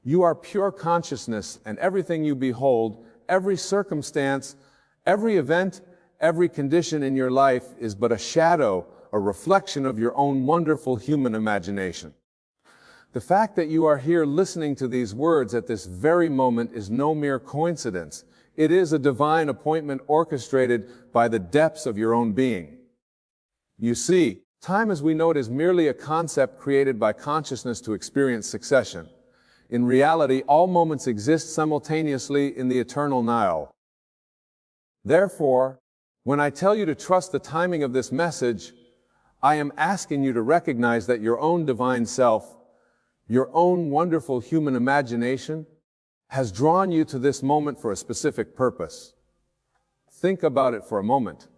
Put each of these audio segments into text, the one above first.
You are pure consciousness, and everything you behold, every circumstance, every event, every condition in your life is but a shadow, a reflection of your own wonderful human imagination. The fact that you are here listening to these words at this very moment is no mere coincidence. It is a divine appointment orchestrated by the depths of your own being. You see, time as we know it is merely a concept created by consciousness to experience succession. In reality, all moments exist simultaneously in the eternal Nile. Therefore, when I tell you to trust the timing of this message, I am asking you to recognize that your own divine self, your own wonderful human imagination, has drawn you to this moment for a specific purpose. Think about it for a moment.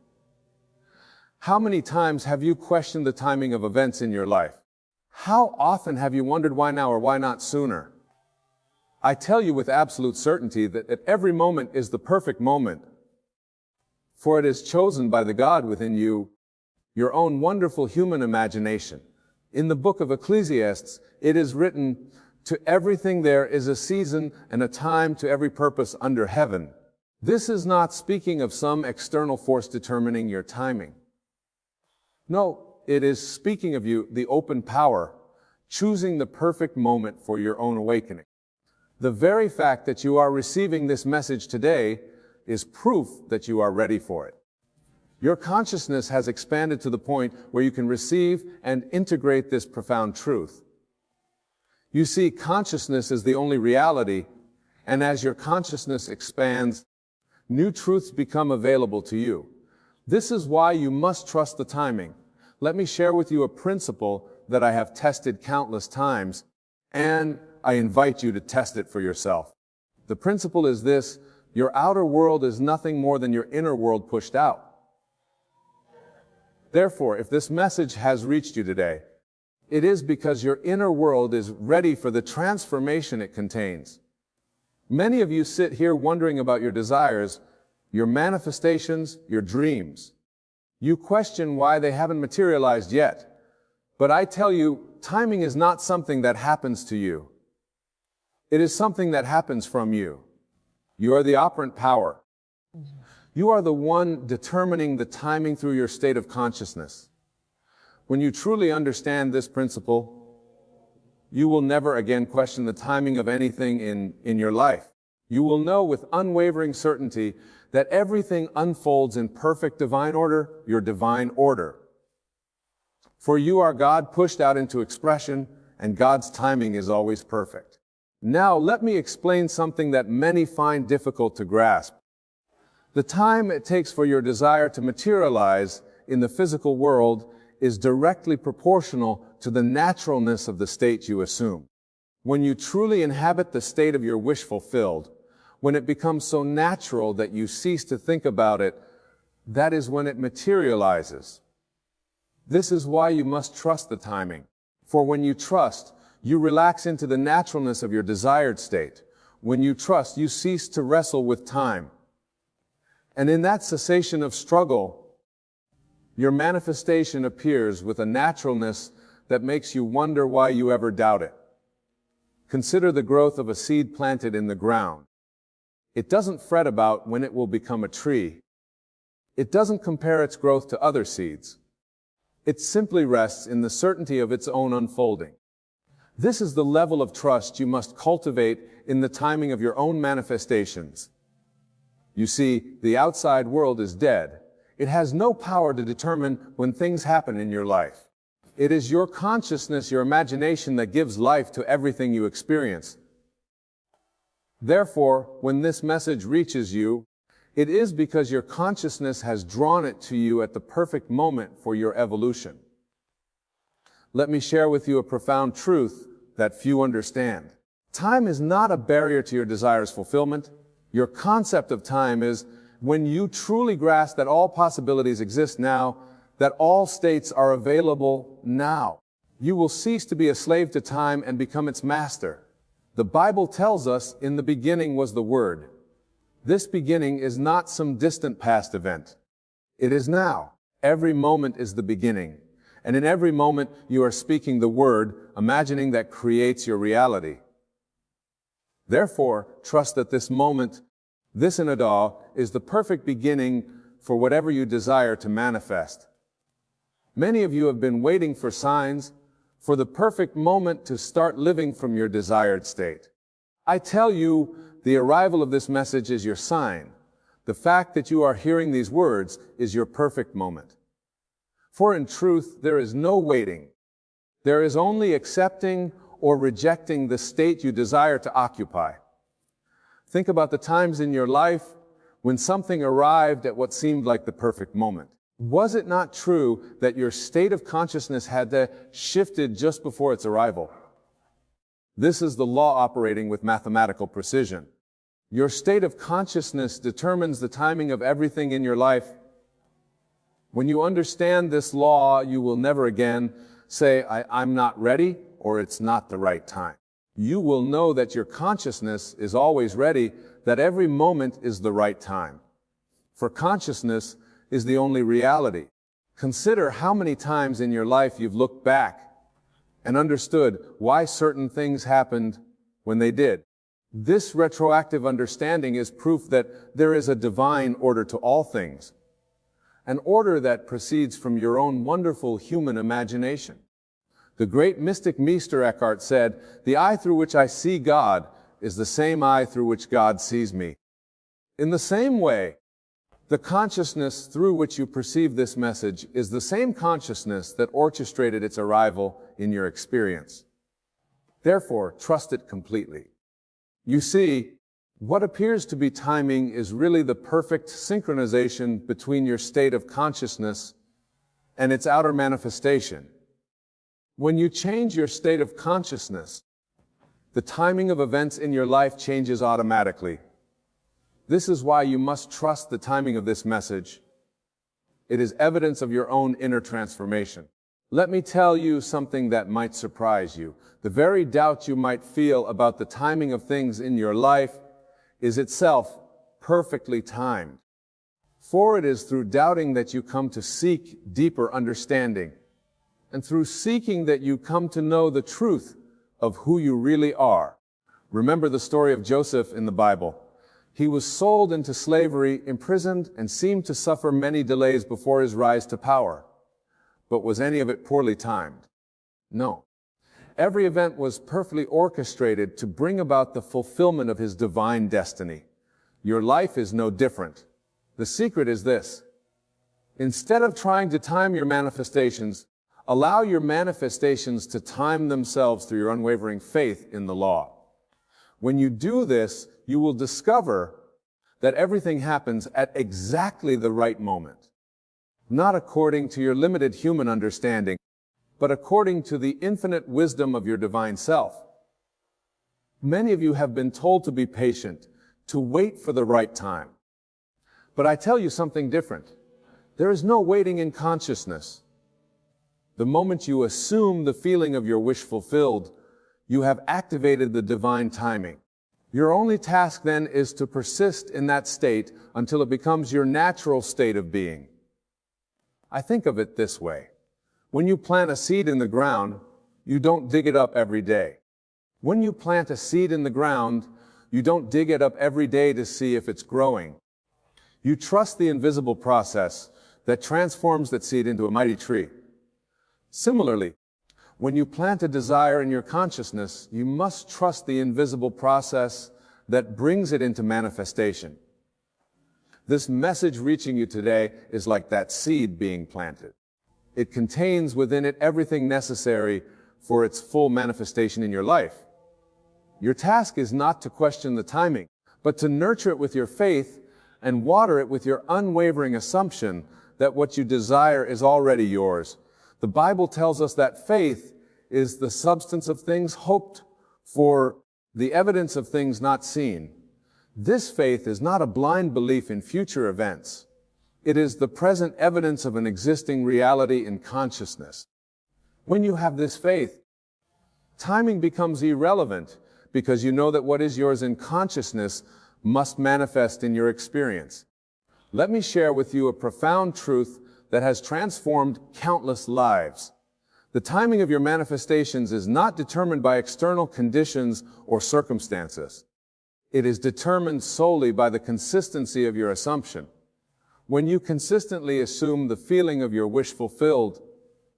How many times have you questioned the timing of events in your life? How often have you wondered why now or why not sooner? I tell you with absolute certainty that at every moment is the perfect moment, for it is chosen by the God within you, your own wonderful human imagination. In the book of Ecclesiastes, it is written, "To everything there is a season and a time to every purpose under heaven." This is not speaking of some external force determining your timing. No, it is speaking of you, the open power, choosing the perfect moment for your own awakening. The very fact that you are receiving this message today is proof that you are ready for it. Your consciousness has expanded to the point where you can receive and integrate this profound truth. You see, consciousness is the only reality, and as your consciousness expands, new truths become available to you. This is why you must trust the timing. Let me share with you a principle that I have tested countless times, and I invite you to test it for yourself. The principle is this: your outer world is nothing more than your inner world pushed out. Therefore, if this message has reached you today, it is because your inner world is ready for the transformation it contains. Many of you sit here wondering about your desires, your manifestations, your dreams. You question why they haven't materialized yet. But I tell you, timing is not something that happens to you. It is something that happens from you. You are the operant power. You are the one determining the timing through your state of consciousness. When you truly understand this principle, you will never again question the timing of anything in your life. You will know with unwavering certainty that everything unfolds in perfect divine order, your divine order. For you are God pushed out into expression, and God's timing is always perfect. Now, let me explain something that many find difficult to grasp. The time it takes for your desire to materialize in the physical world is directly proportional to the naturalness of the state you assume. When you truly inhabit the state of your wish fulfilled, when it becomes so natural that you cease to think about it, that is when it materializes. This is why you must trust the timing. For when you trust, you relax into the naturalness of your desired state. When you trust, you cease to wrestle with time. And in that cessation of struggle, your manifestation appears with a naturalness that makes you wonder why you ever doubt it. Consider the growth of a seed planted in the ground. It doesn't fret about when it will become a tree. It doesn't compare its growth to other seeds. It simply rests in the certainty of its own unfolding. This is the level of trust you must cultivate in the timing of your own manifestations. You see, the outside world is dead. It has no power to determine when things happen in your life. It is your consciousness, your imagination that gives life to everything you experience. Therefore, when this message reaches you, it is because your consciousness has drawn it to you at the perfect moment for your evolution. Let me share with you a profound truth that few understand. Time is not a barrier to your desires' fulfillment. Your concept of time is when you truly grasp that all possibilities exist now, that all states are available now. You will cease to be a slave to time and become its master. The Bible tells us, in the beginning was the Word. This beginning is not some distant past event. It is now. Every moment is the beginning. And in every moment you are speaking the Word, imagining that creates your reality. Therefore, trust that this moment, this inadal, is the perfect beginning for whatever you desire to manifest. Many of you have been waiting for signs, for the perfect moment to start living from your desired state. I tell you, the arrival of this message is your sign. The fact that you are hearing these words is your perfect moment. For in truth, there is no waiting. There is only accepting or rejecting the state you desire to occupy. Think about the times in your life when something arrived at what seemed like the perfect moment. Was it not true that your state of consciousness had shifted just before its arrival? This is the law operating with mathematical precision. Your state of consciousness determines the timing of everything in your life. When you understand this law, you will never again say, I'm not ready, or it's not the right time. You will know that your consciousness is always ready, that every moment is the right time. For consciousness is the only reality. Consider how many times in your life you've looked back and understood why certain things happened when they did. This retroactive understanding is proof that there is a divine order to all things, an order that proceeds from your own wonderful human imagination. The great mystic Meister Eckhart said, "The eye through which I see God is the same eye through which God sees me." In the same way, the consciousness through which you perceive this message is the same consciousness that orchestrated its arrival in your experience. Therefore, trust it completely. You see, what appears to be timing is really the perfect synchronization between your state of consciousness and its outer manifestation. When you change your state of consciousness, the timing of events in your life changes automatically. This is why you must trust the timing of this message. It is evidence of your own inner transformation. Let me tell you something that might surprise you. The very doubt you might feel about the timing of things in your life is itself perfectly timed. For it is through doubting that you come to seek deeper understanding, and through seeking that you come to know the truth of who you really are. Remember the story of Joseph in the Bible. He was sold into slavery, imprisoned, and seemed to suffer many delays before his rise to power. But was any of it poorly timed? No. Every event was perfectly orchestrated to bring about the fulfillment of his divine destiny. Your life is no different. The secret is this. Instead of trying to time your manifestations, allow your manifestations to time themselves through your unwavering faith in the law. When you do this, you will discover that everything happens at exactly the right moment. Not according to your limited human understanding, but according to the infinite wisdom of your divine self. Many of you have been told to be patient, to wait for the right time. But I tell you something different. There is no waiting in consciousness. The moment you assume the feeling of your wish fulfilled, you have activated the divine timing. Your only task then is to persist in that state until it becomes your natural state of being. I think of it this way. When you plant a seed in the ground, you don't dig it up every day. When you plant a seed in the ground, you don't dig it up every day to see if it's growing. You trust the invisible process that transforms that seed into a mighty tree. Similarly, when you plant a desire in your consciousness, you must trust the invisible process that brings it into manifestation. This message reaching you today is like that seed being planted. It contains within it everything necessary for its full manifestation in your life. Your task is not to question the timing, but to nurture it with your faith and water it with your unwavering assumption that what you desire is already yours. The Bible tells us that faith is the substance of things hoped for, the evidence of things not seen. This faith is not a blind belief in future events. It is the present evidence of an existing reality in consciousness. When you have this faith, timing becomes irrelevant because you know that what is yours in consciousness must manifest in your experience. Let me share with you a profound truth that has transformed countless lives. The timing of your manifestations is not determined by external conditions or circumstances. It is determined solely by the consistency of your assumption. When you consistently assume the feeling of your wish fulfilled,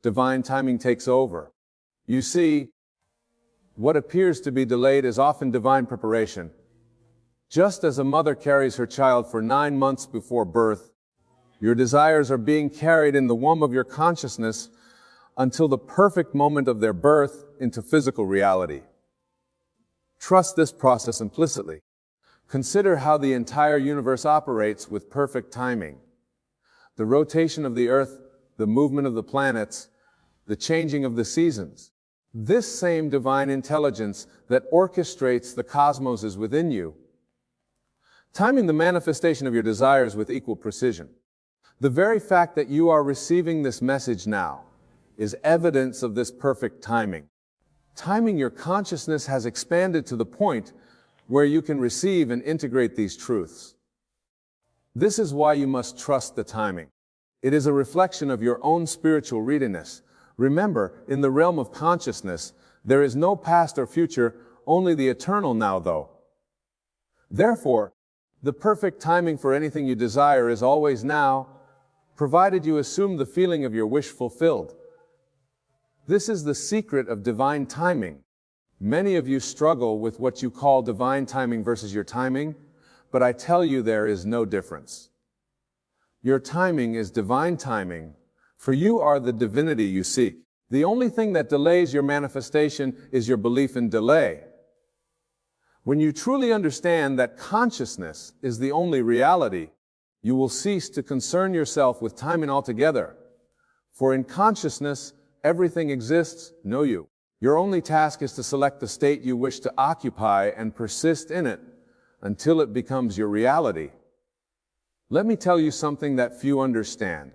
divine timing takes over. You see, what appears to be delayed is often divine preparation. Just as a mother carries her child for 9 months before birth, your desires are being carried in the womb of your consciousness until the perfect moment of their birth into physical reality. Trust this process implicitly. Consider how the entire universe operates with perfect timing. The rotation of the earth, the movement of the planets, the changing of the seasons. This same divine intelligence that orchestrates the cosmos is within you, timing the manifestation of your desires with equal precision. The very fact that you are receiving this message now is evidence of this perfect timing. Timing your consciousness has expanded to the point where you can receive and integrate these truths. This is why you must trust the timing. It is a reflection of your own spiritual readiness. Remember, in the realm of consciousness, there is no past or future, only the eternal now, though. Therefore, the perfect timing for anything you desire is always now, provided you assume the feeling of your wish fulfilled. This is the secret of divine timing. Many of you struggle with what you call divine timing versus your timing, but I tell you there is no difference. Your timing is divine timing, for you are the divinity you seek. The only thing that delays your manifestation is your belief in delay. When you truly understand that consciousness is the only reality, you will cease to concern yourself with timing altogether. For in consciousness, everything exists, know you. Your only task is to select the state you wish to occupy and persist in it until it becomes your reality. Let me tell you something that few understand.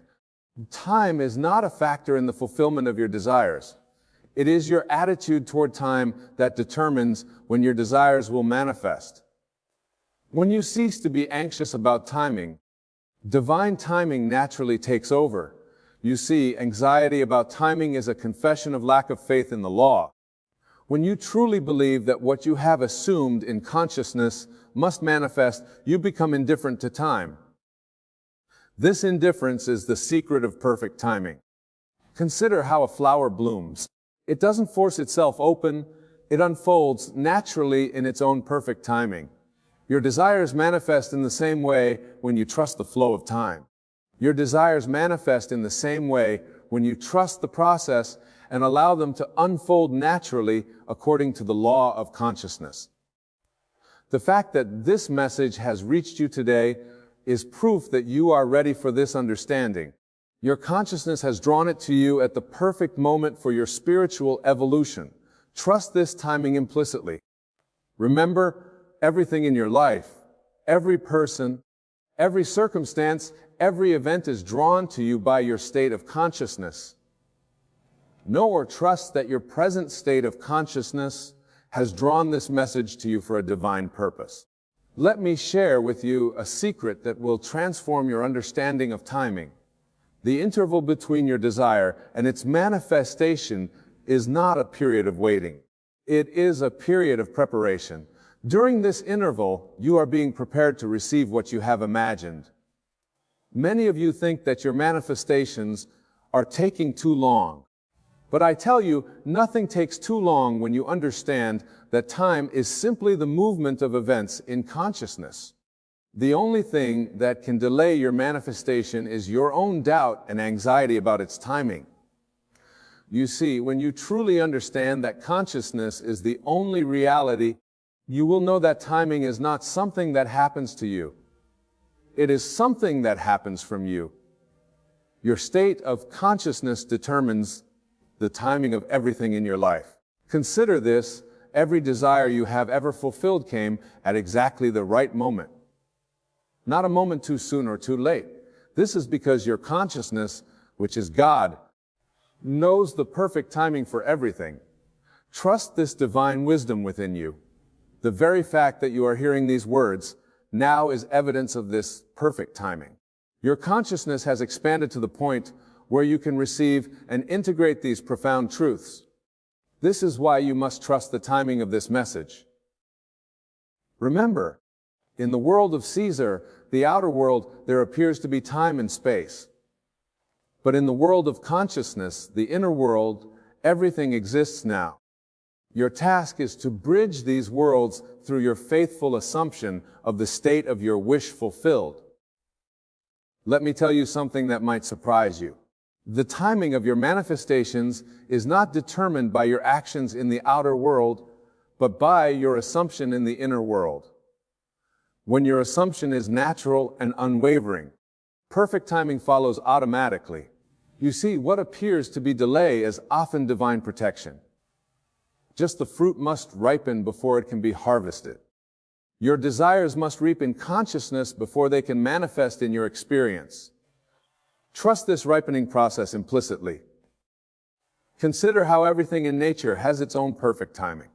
Time is not a factor in the fulfillment of your desires. It is your attitude toward time that determines when your desires will manifest. When you cease to be anxious about timing, divine timing naturally takes over. You see, anxiety about timing is a confession of lack of faith in the law. When you truly believe that what you have assumed in consciousness must manifest, you become indifferent to time. This indifference is the secret of perfect timing. Consider how a flower blooms. It doesn't force itself open, it unfolds naturally in its own perfect timing. Your desires manifest in the same way when you trust the flow of time. Your desires manifest in the same way when you trust the process and allow them to unfold naturally according to the law of consciousness. The fact that this message has reached you today is proof that you are ready for this understanding. Your consciousness has drawn it to you at the perfect moment for your spiritual evolution. Trust this timing implicitly. Remember, everything in your life, every person, every circumstance, every event is drawn to you by your state of consciousness. Know or trust that your present state of consciousness has drawn this message to you for a divine purpose. Let me share with you a secret that will transform your understanding of timing. The interval between your desire and its manifestation is not a period of waiting. It is a period of preparation. During this interval, you are being prepared to receive what you have imagined. Many of you think that your manifestations are taking too long. But I tell you, nothing takes too long when you understand that time is simply the movement of events in consciousness. The only thing that can delay your manifestation is your own doubt and anxiety about its timing. You see, when you truly understand that consciousness is the only reality, you will know that timing is not something that happens to you. It is something that happens from you. Your state of consciousness determines the timing of everything in your life. Consider this: every desire you have ever fulfilled came at exactly the right moment. Not a moment too soon or too late. This is because your consciousness, which is God, knows the perfect timing for everything. Trust this divine wisdom within you. The very fact that you are hearing these words now is evidence of this perfect timing. Your consciousness has expanded to the point where you can receive and integrate these profound truths. This is why you must trust the timing of this message. Remember, in the world of Caesar, the outer world, there appears to be time and space. But in the world of consciousness, the inner world, everything exists now. Your task is to bridge these worlds through your faithful assumption of the state of your wish fulfilled. Let me tell you something that might surprise you. The timing of your manifestations is not determined by your actions in the outer world, but by your assumption in the inner world. When your assumption is natural and unwavering, perfect timing follows automatically. You see, what appears to be delay is often divine protection. Just the fruit must ripen before it can be harvested. Your desires must reap in consciousness before they can manifest in your experience. Trust this ripening process implicitly. Consider how everything in nature has its own perfect timing.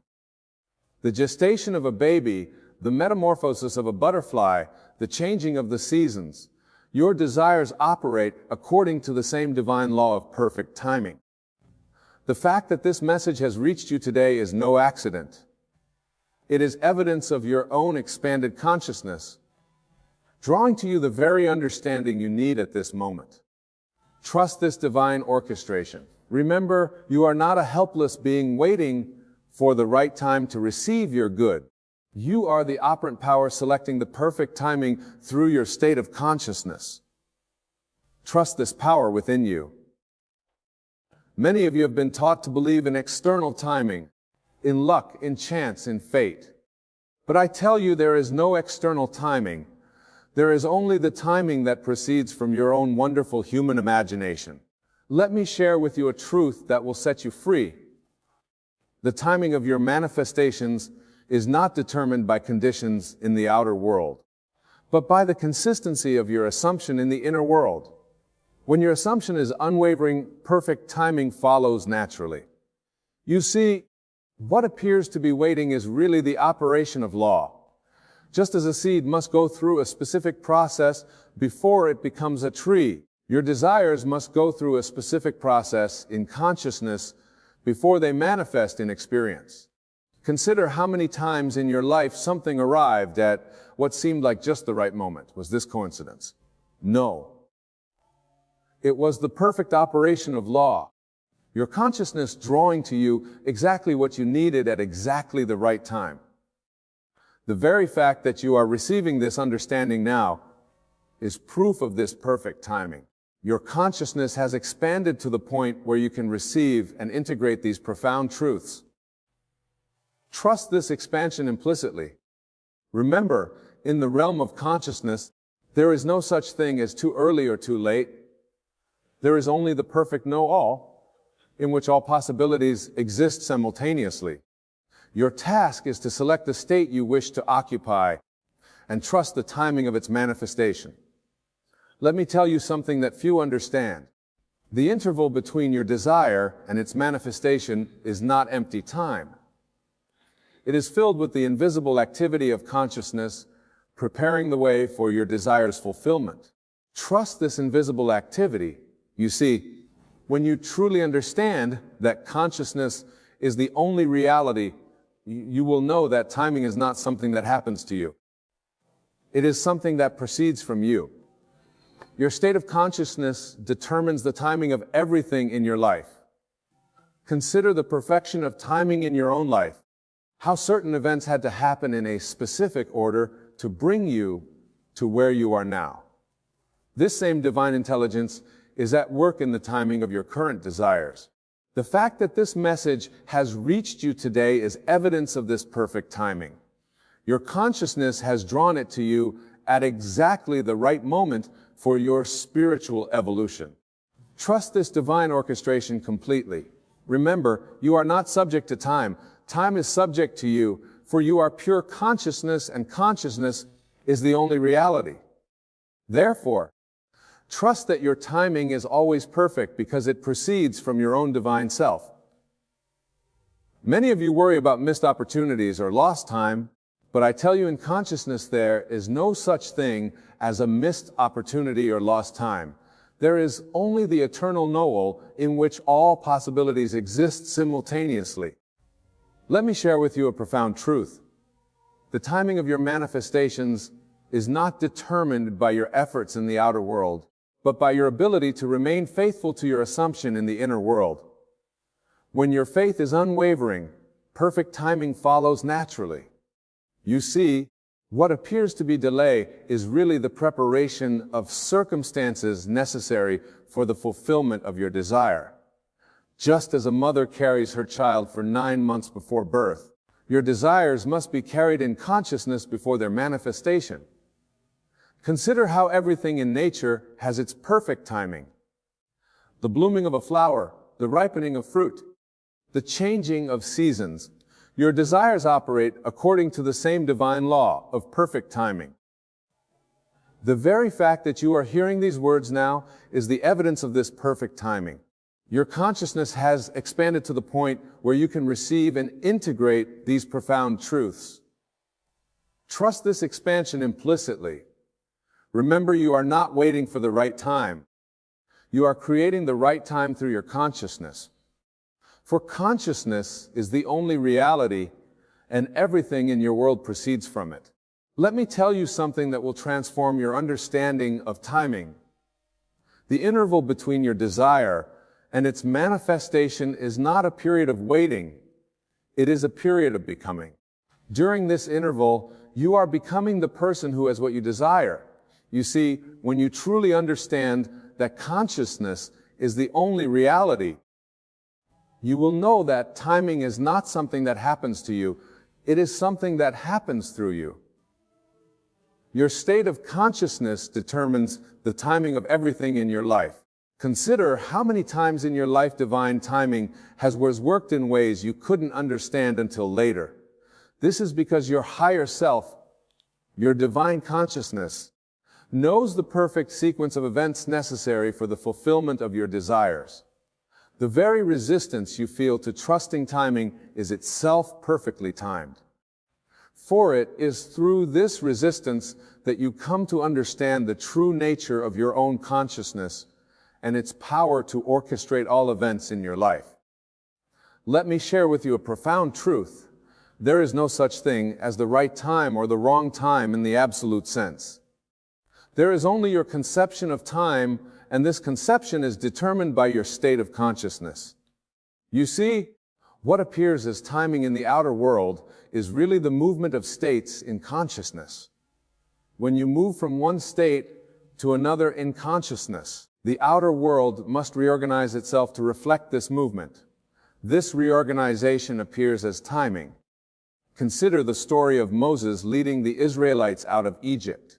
The gestation of a baby, the metamorphosis of a butterfly, the changing of the seasons, your desires operate according to the same divine law of perfect timing. The fact that this message has reached you today is no accident. It is evidence of your own expanded consciousness, drawing to you the very understanding you need at this moment. Trust this divine orchestration. Remember, you are not a helpless being waiting for the right time to receive your good. You are the operant power selecting the perfect timing through your state of consciousness. Trust this power within you. Many of you have been taught to believe in external timing, in luck, in chance, in fate. But I tell you, there is no external timing. There is only the timing that proceeds from your own wonderful human imagination. Let me share with you a truth that will set you free. The timing of your manifestations is not determined by conditions in the outer world, but by the consistency of your assumption in the inner world. When your assumption is unwavering, perfect timing follows naturally. You see, what appears to be waiting is really the operation of law. Just as a seed must go through a specific process before it becomes a tree, your desires must go through a specific process in consciousness before they manifest in experience. Consider how many times in your life something arrived at what seemed like just the right moment. Was this coincidence? No. It was the perfect operation of law. Your consciousness drawing to you exactly what you needed at exactly the right time. The very fact that you are receiving this understanding now is proof of this perfect timing. Your consciousness has expanded to the point where you can receive and integrate these profound truths. Trust this expansion implicitly. Remember, in the realm of consciousness, there is no such thing as too early or too late. There is only the perfect know-all, in which all possibilities exist simultaneously. Your task is to select the state you wish to occupy and trust the timing of its manifestation. Let me tell you something that few understand. The interval between your desire and its manifestation is not empty time. It is filled with the invisible activity of consciousness, preparing the way for your desire's fulfillment. Trust this invisible activity. You see, when you truly understand that consciousness is the only reality, you will know that timing is not something that happens to you. It is something that proceeds from you. Your state of consciousness determines the timing of everything in your life. Consider the perfection of timing in your own life. How certain events had to happen in a specific order to bring you to where you are now. This same divine intelligence is at work in the timing of your current desires. The fact that this message has reached you today is evidence of this perfect timing. Your consciousness has drawn it to you at exactly the right moment for your spiritual evolution. Trust this divine orchestration completely. Remember, you are not subject to time. Time is subject to you, for you are pure consciousness, and consciousness is the only reality. Therefore, trust that your timing is always perfect because it proceeds from your own divine self. Many of you worry about missed opportunities or lost time, but I tell you, in consciousness there is no such thing as a missed opportunity or lost time. There is only the eternal knowal in which all possibilities exist simultaneously. Let me share with you a profound truth. The timing of your manifestations is not determined by your efforts in the outer world, but by your ability to remain faithful to your assumption in the inner world. When your faith is unwavering, perfect timing follows naturally. You see, what appears to be delay is really the preparation of circumstances necessary for the fulfillment of your desire. Just as a mother carries her child for 9 months before birth, your desires must be carried in consciousness before their manifestation. Consider how everything in nature has its perfect timing. The blooming of a flower, the ripening of fruit, the changing of seasons. Your desires operate according to the same divine law of perfect timing. The very fact that you are hearing these words now is the evidence of this perfect timing. Your consciousness has expanded to the point where you can receive and integrate these profound truths. Trust this expansion implicitly. Remember, you are not waiting for the right time. You are creating the right time through your consciousness. For consciousness is the only reality, and everything in your world proceeds from it. Let me tell you something that will transform your understanding of timing. The interval between your desire and its manifestation is not a period of waiting. It is a period of becoming. During this interval, you are becoming the person who has what you desire. You see, when you truly understand that consciousness is the only reality, you will know that timing is not something that happens to you. It is something that happens through you. Your state of consciousness determines the timing of everything in your life. Consider how many times in your life divine timing has worked in ways you couldn't understand until later. This is because your higher self, your divine consciousness, knows the perfect sequence of events necessary for the fulfillment of your desires. The very resistance you feel to trusting timing is itself perfectly timed. For it is through this resistance that you come to understand the true nature of your own consciousness and its power to orchestrate all events in your life. Let me share with you a profound truth. There is no such thing as the right time or the wrong time in the absolute sense. There is only your conception of time, and this conception is determined by your state of consciousness. You see, what appears as timing in the outer world is really the movement of states in consciousness. When you move from one state to another in consciousness, the outer world must reorganize itself to reflect this movement. This reorganization appears as timing. Consider the story of Moses leading the Israelites out of Egypt.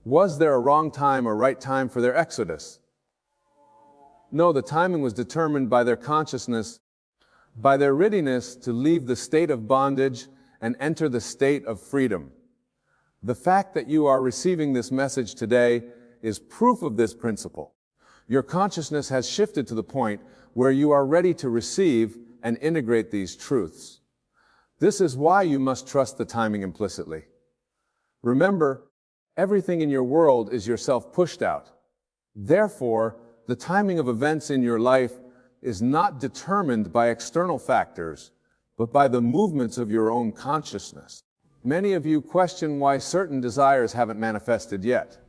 Was there a wrong time or right time for their exodus? No, the timing was determined by their consciousness, by their readiness to leave the state of bondage and enter the state of freedom. The fact that you are receiving this message today is proof of this principle. Your consciousness has shifted to the point where you are ready to receive and integrate these truths. This is why you must trust the timing implicitly. Remember, everything in your world is yourself pushed out. Therefore, the timing of events in your life is not determined by external factors, but by the movements of your own consciousness. Many of you question why certain desires haven't manifested yet.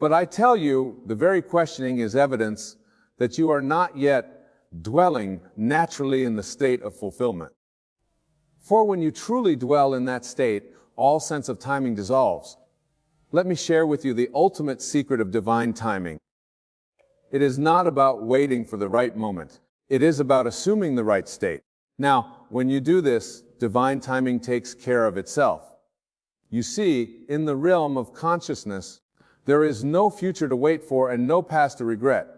But I tell you, the very questioning is evidence that you are not yet dwelling naturally in the state of fulfillment. For when you truly dwell in that state, all sense of timing dissolves. Let me share with you the ultimate secret of divine timing. It is not about waiting for the right moment. It is about assuming the right state. Now, when you do this, divine timing takes care of itself. You see, in the realm of consciousness, there is no future to wait for and no past to regret.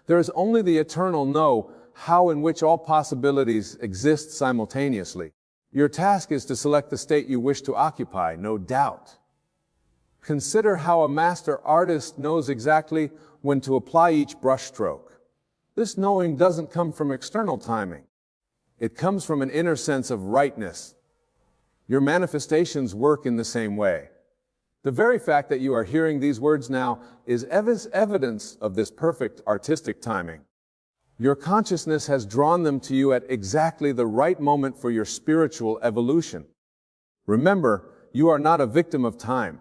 There is only the eternal know how in which all possibilities exist simultaneously. Your task is to select the state you wish to occupy, no doubt. Consider how a master artist knows exactly when to apply each brushstroke. This knowing doesn't come from external timing. It comes from an inner sense of rightness. Your manifestations work in the same way. The very fact that you are hearing these words now is evidence of this perfect artistic timing. Your consciousness has drawn them to you at exactly the right moment for your spiritual evolution. Remember, you are not a victim of time.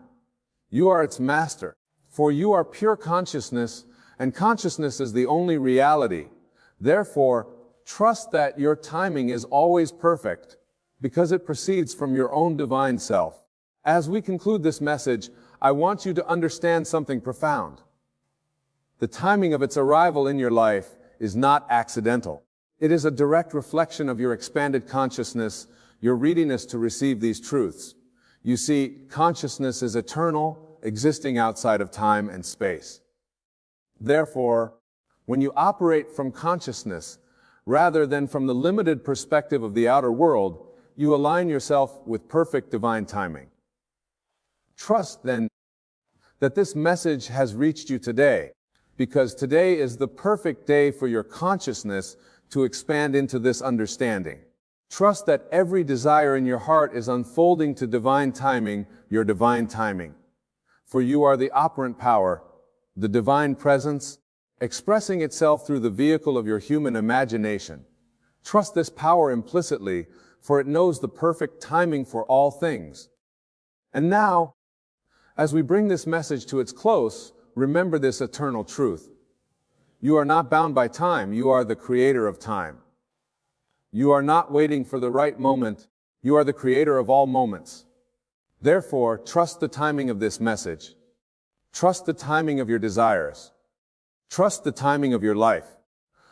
You are its master. For you are pure consciousness, and consciousness is the only reality. Therefore, trust that your timing is always perfect, because it proceeds from your own divine self. As we conclude this message, I want you to understand something profound. The timing of its arrival in your life is not accidental. It is a direct reflection of your expanded consciousness, your readiness to receive these truths. You see, consciousness is eternal, existing outside of time and space. Therefore, when you operate from consciousness, rather than from the limited perspective of the outer world, you align yourself with perfect divine timing. Trust, then, that this message has reached you today, because today is the perfect day for your consciousness to expand into this understanding. Trust that every desire in your heart is unfolding to divine timing, your divine timing. For you are the operant power, the divine presence, expressing itself through the vehicle of your human imagination. Trust this power implicitly, for it knows the perfect timing for all things. And now, as we bring this message to its close, remember this eternal truth. You are not bound by time, you are the creator of time. You are not waiting for the right moment, you are the creator of all moments. Therefore, trust the timing of this message. Trust the timing of your desires. Trust the timing of your life.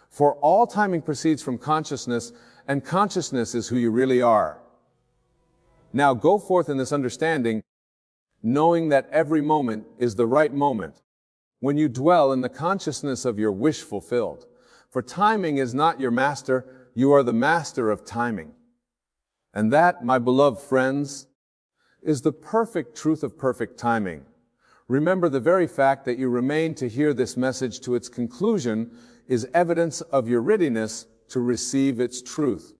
For all timing proceeds from consciousness, and consciousness is who you really are. Now go forth in this understanding, knowing that every moment is the right moment, when you dwell in the consciousness of your wish fulfilled. For timing is not your master, you are the master of timing. And that, my beloved friends, is the perfect truth of perfect timing. Remember, the very fact that you remain to hear this message to its conclusion is evidence of your readiness to receive its truth.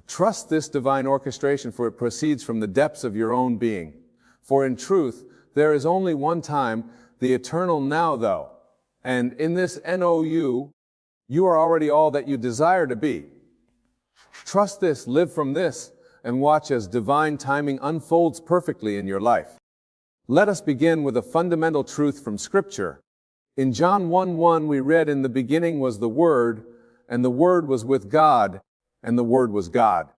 Trust this divine orchestration, for it proceeds from the depths of your own being. For in truth, there is only one time, the eternal now though. And in this NOU, you are already all that you desire to be. Trust this, live from this, and watch as divine timing unfolds perfectly in your life. Let us begin with a fundamental truth from Scripture. In John 1:1 we read, "In the beginning was the Word, and the Word was with God, and the Word was God."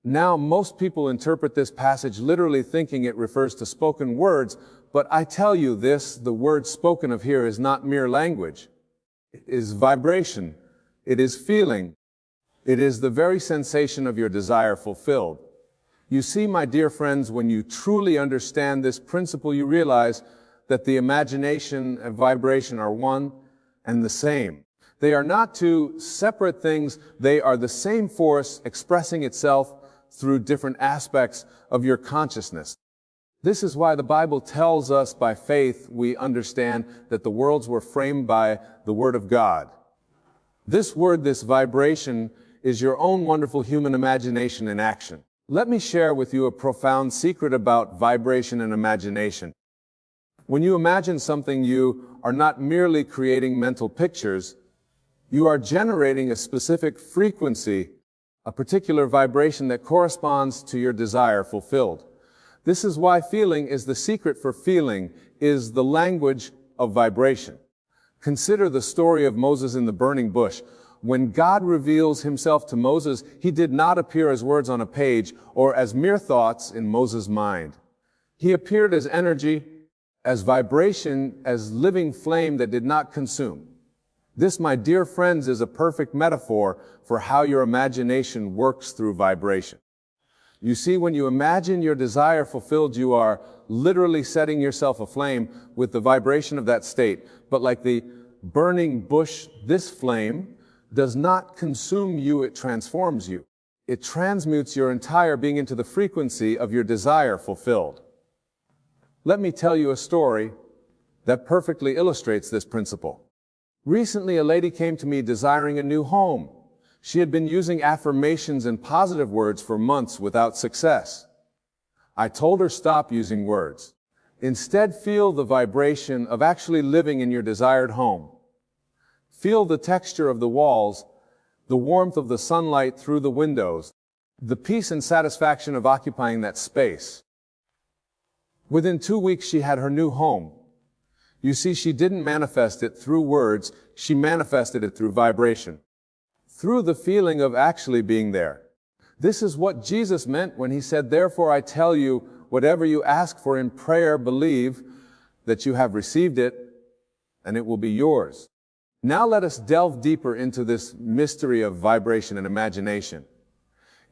Now, most people interpret this passage literally, thinking it refers to spoken words, but I tell you this, the word spoken of here is not mere language. It is vibration. It is feeling. It is the very sensation of your desire fulfilled. You see, my dear friends, when you truly understand this principle, you realize that the imagination and vibration are one and the same. They are not two separate things. They are the same force expressing itself through different aspects of your consciousness. This is why the Bible tells us by faith we understand that the worlds were framed by the Word of God. This word, this vibration, is your own wonderful human imagination in action. Let me share with you a profound secret about vibration and imagination. When you imagine something, you are not merely creating mental pictures. You are generating a specific frequency, a particular vibration that corresponds to your desire fulfilled. This is why feeling is the secret, for feeling is the language of vibration. Consider the story of Moses in the burning bush. When God reveals himself to Moses, he did not appear as words on a page or as mere thoughts in Moses' mind. He appeared as energy, as vibration, as living flame that did not consume. This, my dear friends, is a perfect metaphor for how your imagination works through vibration. You see, when you imagine your desire fulfilled, you are literally setting yourself aflame with the vibration of that state. But like the burning bush, this flame does not consume you, it transforms you. It transmutes your entire being into the frequency of your desire fulfilled. Let me tell you a story that perfectly illustrates this principle. Recently, a lady came to me desiring a new home. She had been using affirmations and positive words for months without success. I told her, stop using words. Instead, feel the vibration of actually living in your desired home. Feel the texture of the walls, the warmth of the sunlight through the windows, The peace and satisfaction of occupying that space. Within 2 weeks, she had her new home. You see, she didn't manifest it through words, she manifested it through vibration. Through the feeling of actually being there. This is what Jesus meant when he said, "Therefore I tell you, whatever you ask for in prayer, believe that you have received it, and it will be yours." Now let us delve deeper into this mystery of vibration and imagination.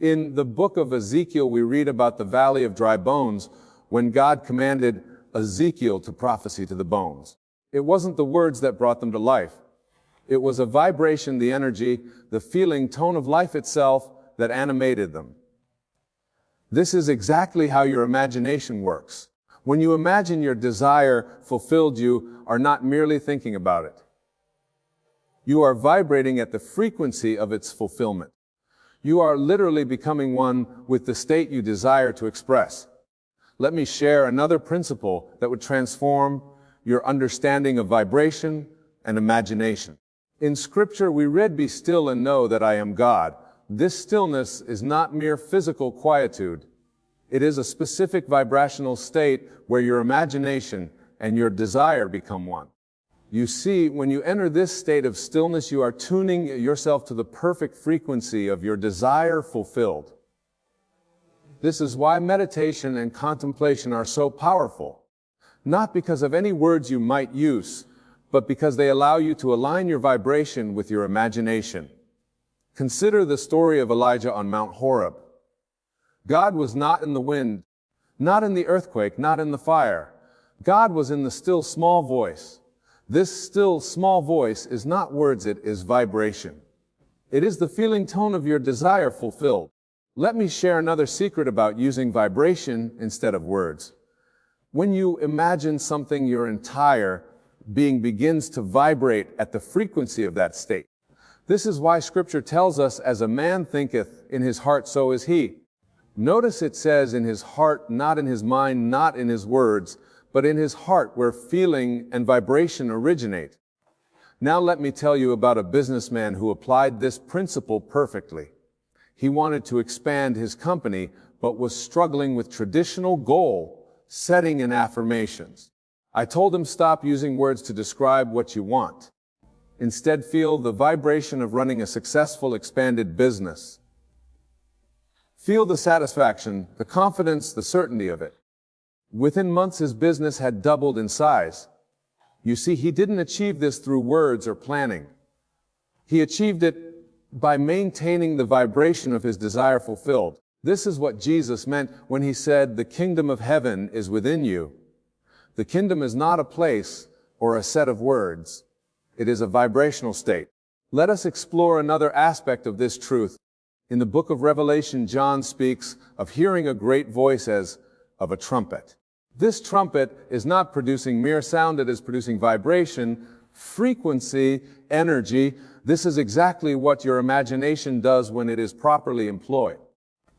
In the book of Ezekiel, we read about the valley of dry bones when God commanded Ezekiel to prophesy to the bones. It wasn't the words that brought them to life. It was a vibration, the energy, the feeling, tone of life itself that animated them. This is exactly how your imagination works. When you imagine your desire fulfilled, you are not merely thinking about it. You are vibrating at the frequency of its fulfillment. You are literally becoming one with the state you desire to express. Let me share another principle that would transform your understanding of vibration and imagination. In Scripture, we read, "Be still and know that I am God." This stillness is not mere physical quietude. It is a specific vibrational state where your imagination and your desire become one. You see, when you enter this state of stillness, you are tuning yourself to the perfect frequency of your desire fulfilled. This is why meditation and contemplation are so powerful. Not because of any words you might use, but because they allow you to align your vibration with your imagination. Consider the story of Elijah on Mount Horeb. God was not in the wind, not in the earthquake, not in the fire. God was in the still small voice. This still small voice is not words, it is vibration. It is the feeling tone of your desire fulfilled. Let me share another secret about using vibration instead of words. When you imagine something, your entire being begins to vibrate at the frequency of that state. This is why Scripture tells us, "As a man thinketh in his heart, so is he." Notice it says in his heart, not in his mind, not in his words, but in his heart where feeling and vibration originate. Now let me tell you about a businessman who applied this principle perfectly. He wanted to expand his company, but was struggling with traditional goal setting and affirmations. I told him, stop using words to describe what you want. Instead, feel the vibration of running a successful, expanded business. Feel the satisfaction, the confidence, the certainty of it. Within months, his business had doubled in size. You see, he didn't achieve this through words or planning. He achieved it by maintaining the vibration of his desire fulfilled. This is what Jesus meant when he said, "The kingdom of heaven is within you." The kingdom is not a place or a set of words. It is a vibrational state. Let us explore another aspect of this truth. In the book of Revelation, John speaks of hearing a great voice as of a trumpet. This trumpet is not producing mere sound, it is producing vibration, frequency, energy. This is exactly what your imagination does when it is properly employed.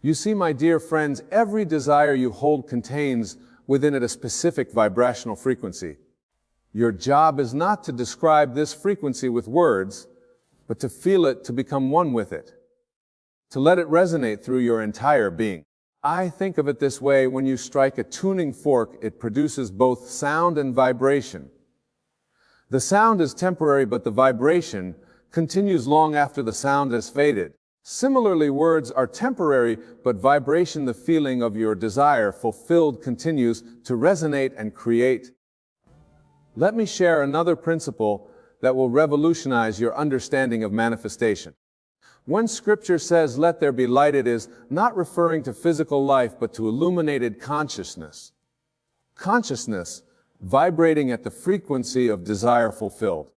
You see, my dear friends, every desire you hold contains within it a specific vibrational frequency. Your job is not to describe this frequency with words, but to feel it, to become one with it, to let it resonate through your entire being. I think of it this way: when you strike a tuning fork, it produces both sound and vibration. The sound is temporary, but the vibration continues long after the sound has faded. Similarly, words are temporary, but vibration, the feeling of your desire fulfilled, continues to resonate and create. Let me share another principle that will revolutionize your understanding of manifestation. When Scripture says, "Let there be light," it is not referring to physical life, but to illuminated consciousness. Consciousness vibrating at the frequency of desire fulfilled.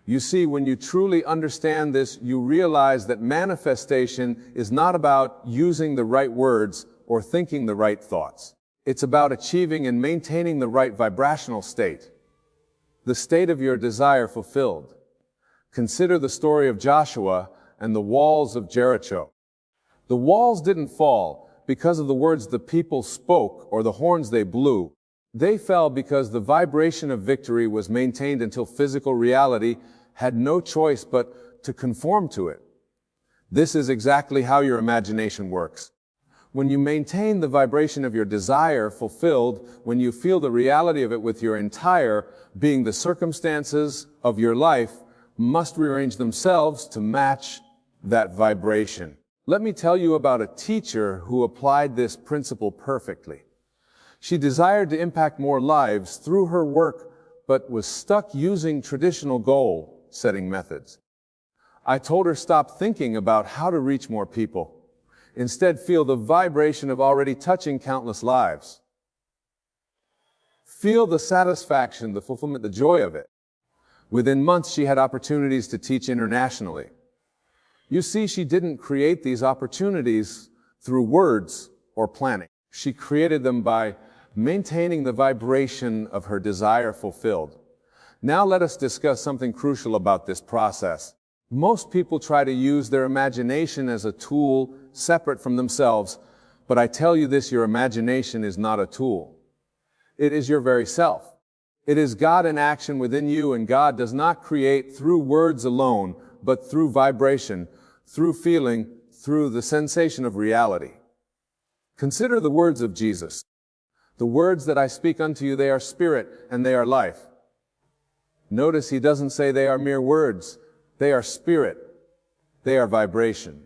You see, when you truly understand this, you realize that manifestation is not about using the right words or thinking the right thoughts. It's about achieving and maintaining the right vibrational state, the state of your desire fulfilled. Consider the story of Joshua and the walls of Jericho. The walls didn't fall because of the words the people spoke or the horns they blew. They fell because the vibration of victory was maintained until physical reality had no choice but to conform to it. This is exactly how your imagination works. When you maintain the vibration of your desire fulfilled, when you feel the reality of it with your entire being, the circumstances of your life must rearrange themselves to match that vibration. Let me tell you about a teacher who applied this principle perfectly. She desired to impact more lives through her work, but was stuck using traditional goal-setting methods. I told her stop thinking about how to reach more people. Instead, feel the vibration of already touching countless lives. Feel the satisfaction, the fulfillment, the joy of it. Within months, she had opportunities to teach internationally. You see, she didn't create these opportunities through words or planning. She created them by maintaining the vibration of her desire fulfilled. Now let us discuss something crucial about this process. Most people try to use their imagination as a tool separate from themselves, but I tell you this, your imagination is not a tool. It is your very self. It is God in action within you, and God does not create through words alone, but through vibration, through feeling, through the sensation of reality. Consider the words of Jesus. The words that I speak unto you, they are spirit and they are life. Notice he doesn't say they are mere words. They are spirit. They are vibration.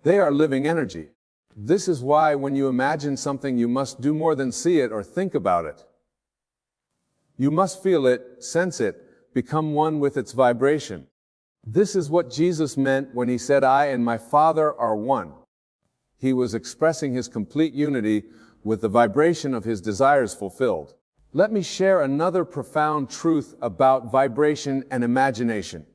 They are living energy. This is why when you imagine something, you must do more than see it or think about it. You must feel it, sense it, become one with its vibration. This is what Jesus meant when he said, I and my Father are one. He was expressing his complete unity with the vibration of his desires fulfilled. Let me share another profound truth about vibration and imagination.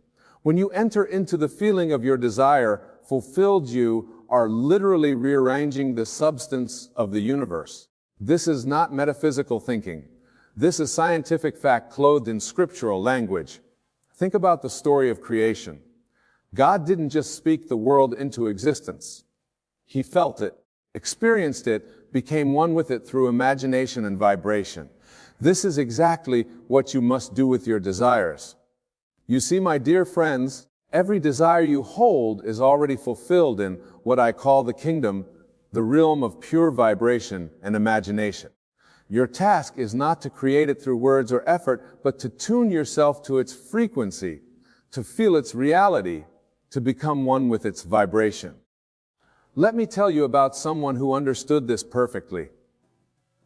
When you enter into the feeling of your desire fulfilled, you are literally rearranging the substance of the universe. This is not metaphysical thinking. This is scientific fact clothed in scriptural language. Think about the story of creation. God didn't just speak the world into existence. He felt it, experienced it, became one with it through imagination and vibration. This is exactly what you must do with your desires. You see, my dear friends, every desire you hold is already fulfilled in what I call the kingdom, the realm of pure vibration and imagination. Your task is not to create it through words or effort, but to tune yourself to its frequency, to feel its reality, to become one with its vibration. Let me tell you about someone who understood this perfectly.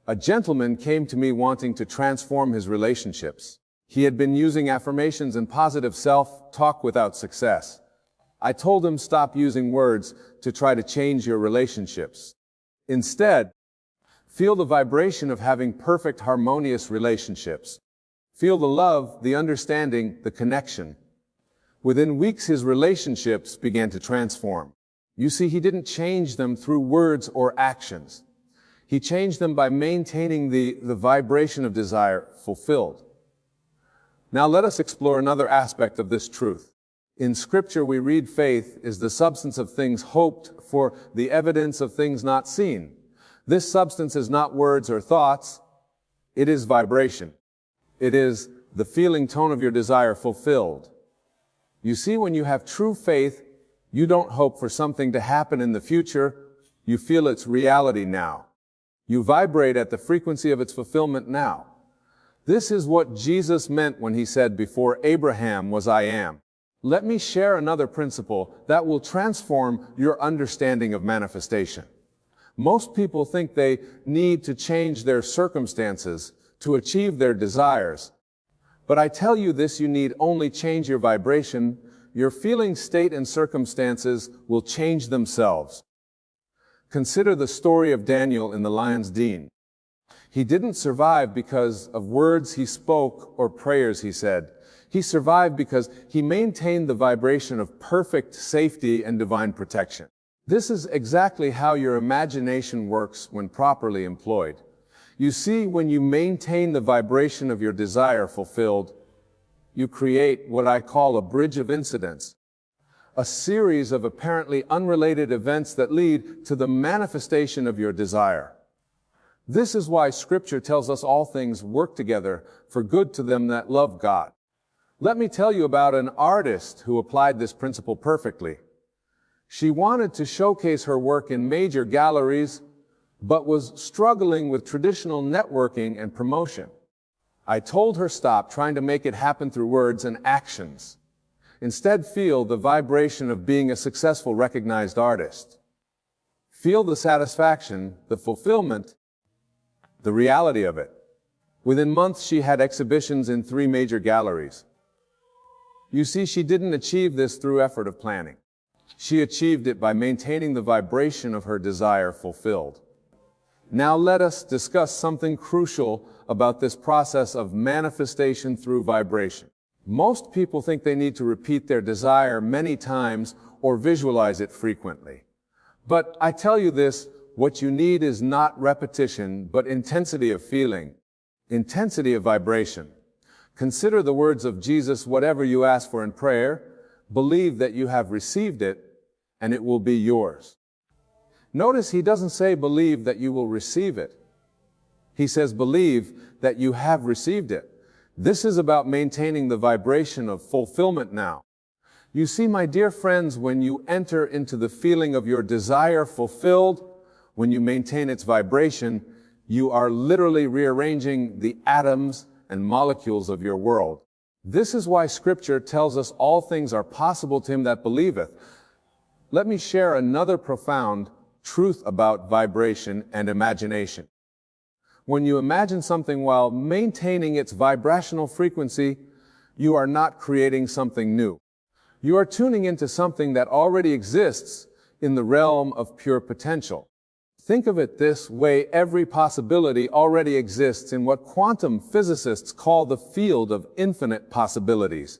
A gentleman came to me wanting to transform his relationships. He had been using affirmations and positive self-talk without success. I told him stop using words to try to change your relationships. Instead, feel the vibration of having perfect, harmonious relationships. Feel the love, the understanding, the connection. Within weeks, his relationships began to transform. You see, he didn't change them through words or actions. He changed them by maintaining the vibration of desire fulfilled. Now let us explore another aspect of this truth. In Scripture, we read faith is the substance of things hoped for, the evidence of things not seen. This substance is not words or thoughts. It is vibration. It is the feeling tone of your desire fulfilled. You see, when you have true faith, you don't hope for something to happen in the future. You feel its reality now. You vibrate at the frequency of its fulfillment now. This is what Jesus meant when he said, before Abraham was I am. Let me share another principle that will transform your understanding of manifestation. Most people think they need to change their circumstances to achieve their desires. But I tell you this, you need only change your vibration. Your feeling state and circumstances will change themselves. Consider the story of Daniel in the lion's den. He didn't survive because of words he spoke or prayers he said. He survived because he maintained the vibration of perfect safety and divine protection. This is exactly how your imagination works when properly employed. You see, when you maintain the vibration of your desire fulfilled, you create what I call a bridge of incidents, a series of apparently unrelated events that lead to the manifestation of your desire. This is why Scripture tells us all things work together for good to them that love God. Let me tell you about an artist who applied this principle perfectly. She wanted to showcase her work in major galleries, but was struggling with traditional networking and promotion. I told her stop trying to make it happen through words and actions. Instead, feel the vibration of being a successful, recognized artist. Feel the satisfaction, the fulfillment, the reality of it. Within months, she had exhibitions in 3 major galleries. You see, she didn't achieve this through effort of planning. She achieved it by maintaining the vibration of her desire fulfilled. Now let us discuss something crucial about this process of manifestation through vibration. Most people think they need to repeat their desire many times or visualize it frequently. But I tell you this, what you need is not repetition, but intensity of feeling, intensity of vibration. Consider the words of Jesus, whatever you ask for in prayer, believe that you have received it, and it will be yours. Notice he doesn't say believe that you will receive it. He says believe that you have received it. This is about maintaining the vibration of fulfillment now. You see, my dear friends, when you enter into the feeling of your desire fulfilled, when you maintain its vibration, you are literally rearranging the atoms and molecules of your world. This is why Scripture tells us all things are possible to him that believeth. Let me share another profound truth about vibration and imagination. When you imagine something while maintaining its vibrational frequency, you are not creating something new. You are tuning into something that already exists in the realm of pure potential. Think of it this way, every possibility already exists in what quantum physicists call the field of infinite possibilities.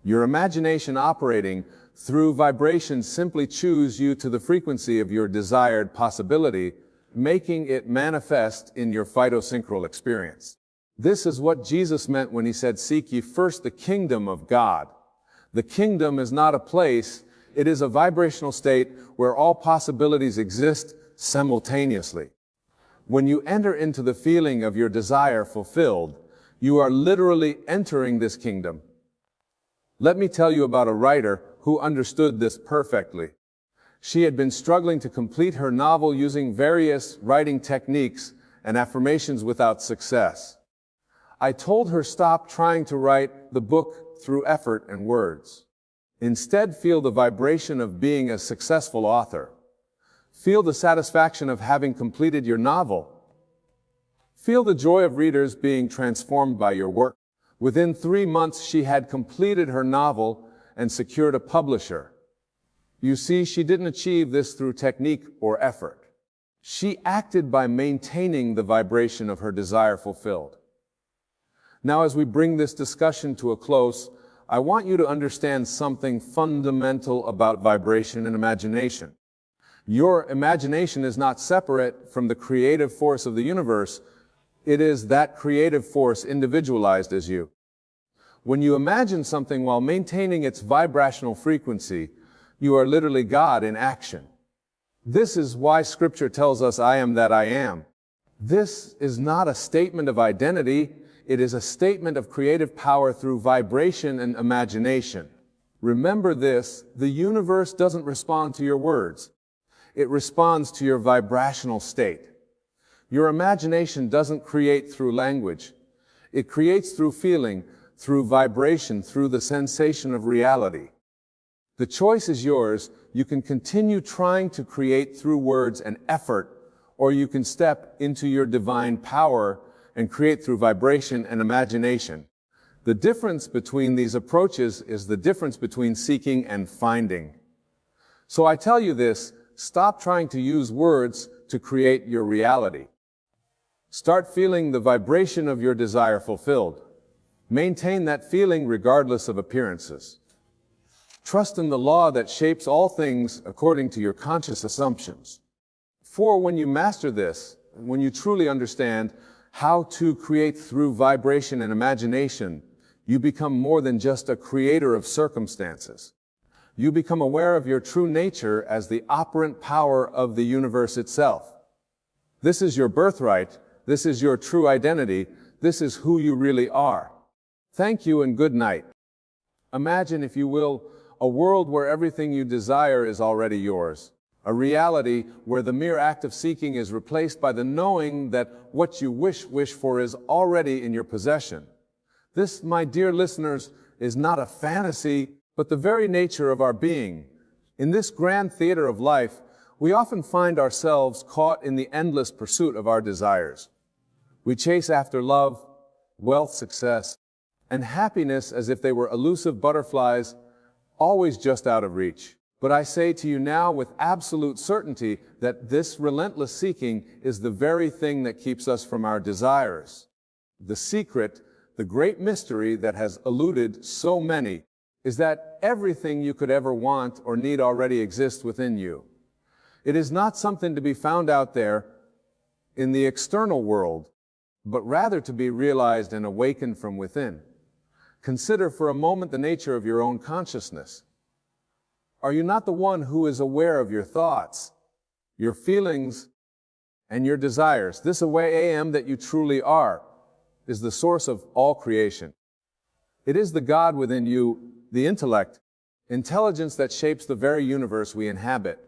Your imagination operating through vibration simply tunes you to the frequency of your desired possibility, making it manifest in your phytosynchral experience. This is what Jesus meant when he said, "Seek ye first the kingdom of God." The kingdom is not a place, it is a vibrational state where all possibilities exist simultaneously. When you enter into the feeling of your desire fulfilled, you are literally entering this kingdom. Let me tell you about a writer who understood this perfectly. She had been struggling to complete her novel using various writing techniques and affirmations without success. I told her stop trying to write the book through effort and words. Instead, feel the vibration of being a successful author. Feel the satisfaction of having completed your novel. Feel the joy of readers being transformed by your work. Within 3 months, she had completed her novel and secured a publisher. You see, she didn't achieve this through technique or effort. She acted by maintaining the vibration of her desire fulfilled. Now, as we bring this discussion to a close, I want you to understand something fundamental about vibration and imagination. Your imagination is not separate from the creative force of the universe. It is that creative force individualized as you. When you imagine something while maintaining its vibrational frequency, you are literally God in action. This is why Scripture tells us, "I am that I am." This is not a statement of identity. It is a statement of creative power through vibration and imagination. Remember this, the universe doesn't respond to your words. It responds to your vibrational state. Your imagination doesn't create through language. It creates through feeling, through vibration, through the sensation of reality. The choice is yours. You can continue trying to create through words and effort, or you can step into your divine power and create through vibration and imagination. The difference between these approaches is the difference between seeking and finding. So I tell you this, stop trying to use words to create your reality. Start feeling the vibration of your desire fulfilled. Maintain that feeling regardless of appearances. Trust in the law that shapes all things according to your conscious assumptions. For when you master this, when you truly understand how to create through vibration and imagination, you become more than just a creator of circumstances. You become aware of your true nature as the operant power of the universe itself. This is your birthright. This is your true identity. This is who you really are. Thank you and good night. Imagine, if you will, a world where everything you desire is already yours. A reality where the mere act of seeking is replaced by the knowing that what you wish for is already in your possession. This, my dear listeners, is not a fantasy, but the very nature of our being. In this grand theater of life, we often find ourselves caught in the endless pursuit of our desires. We chase after love, wealth, success, and happiness as if they were elusive butterflies, always just out of reach. But I say to you now with absolute certainty that this relentless seeking is the very thing that keeps us from our desires. The secret, the great mystery that has eluded so many, is that everything you could ever want or need already exists within you. It is not something to be found out there in the external world, but rather to be realized and awakened from within. Consider for a moment the nature of your own consciousness. Are you not the one who is aware of your thoughts, your feelings, and your desires? This I am that you truly are is the source of all creation. It is the God within you, the intellect, intelligence that shapes the very universe we inhabit.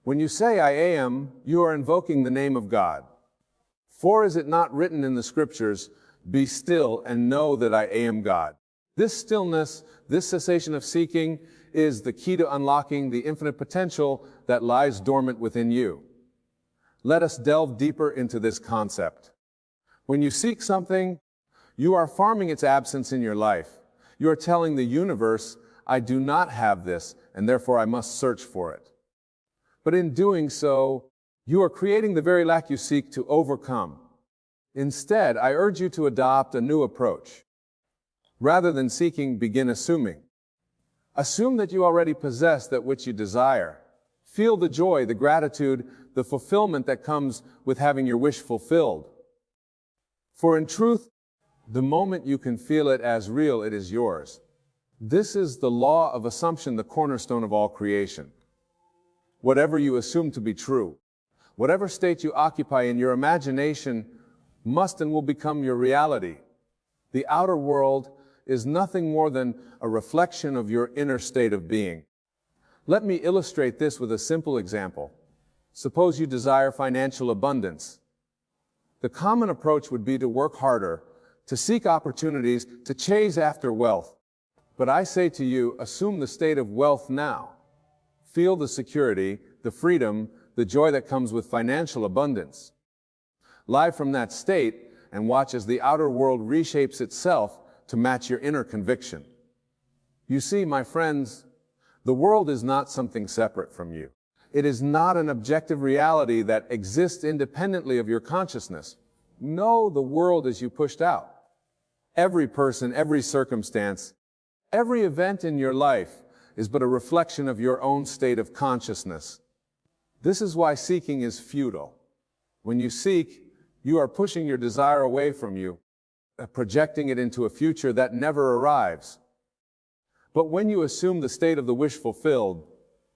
When you say I am, you are invoking the name of God. For is it not written in the scriptures, "Be still and know that I am God"? This stillness, this cessation of seeking, is the key to unlocking the infinite potential that lies dormant within you. Let us delve deeper into this concept. When you seek something, you are farming its absence in your life. You are telling the universe, I do not have this, and therefore I must search for it. But in doing so, you are creating the very lack you seek to overcome. Instead, I urge you to adopt a new approach. Rather than seeking, begin assuming. Assume that you already possess that which you desire. Feel the joy, the gratitude, the fulfillment that comes with having your wish fulfilled. For in truth, the moment you can feel it as real, it is yours. This is the law of assumption, the cornerstone of all creation. Whatever you assume to be true, whatever state you occupy in your imagination must and will become your reality. The outer world is nothing more than a reflection of your inner state of being. Let me illustrate this with a simple example. Suppose you desire financial abundance. The common approach would be to work harder, to seek opportunities, to chase after wealth. But I say to you, assume the state of wealth now. Feel the security, the freedom, the joy that comes with financial abundance. Live from that state and watch as the outer world reshapes itself to match your inner conviction. You see, my friends, the world is not something separate from you. It is not an objective reality that exists independently of your consciousness. Know the world as you pushed out. Every person, every circumstance, every event in your life is but a reflection of your own state of consciousness. This is why seeking is futile. When you seek, you are pushing your desire away from you, projecting it into a future that never arrives. But when you assume the state of the wish fulfilled,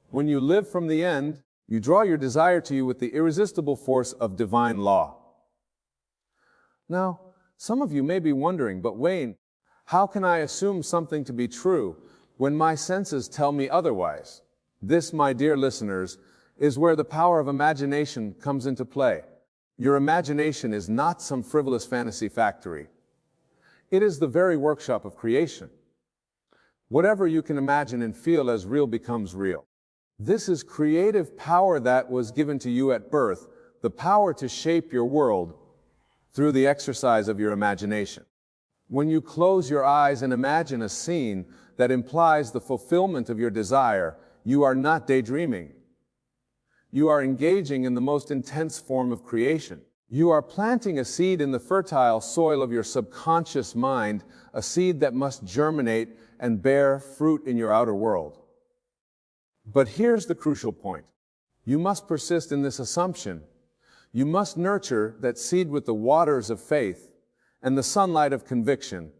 when you live from the end, you draw your desire to you with the irresistible force of divine law. Now, some of you may be wondering, but Wayne, how can I assume something to be true when my senses tell me otherwise? This, my dear listeners, is where the power of imagination comes into play. Your imagination is not some frivolous fantasy factory. It is the very workshop of creation. Whatever you can imagine and feel as real becomes real. This is creative power that was given to you at birth, the power to shape your world through the exercise of your imagination. When you close your eyes and imagine a scene that implies the fulfillment of your desire, you are not daydreaming. You are engaging in the most intense form of creation. You are planting a seed in the fertile soil of your subconscious mind, a seed that must germinate and bear fruit in your outer world. But here's the crucial point. You must persist in this assumption. You must nurture that seed with the waters of faith and the sunlight of conviction.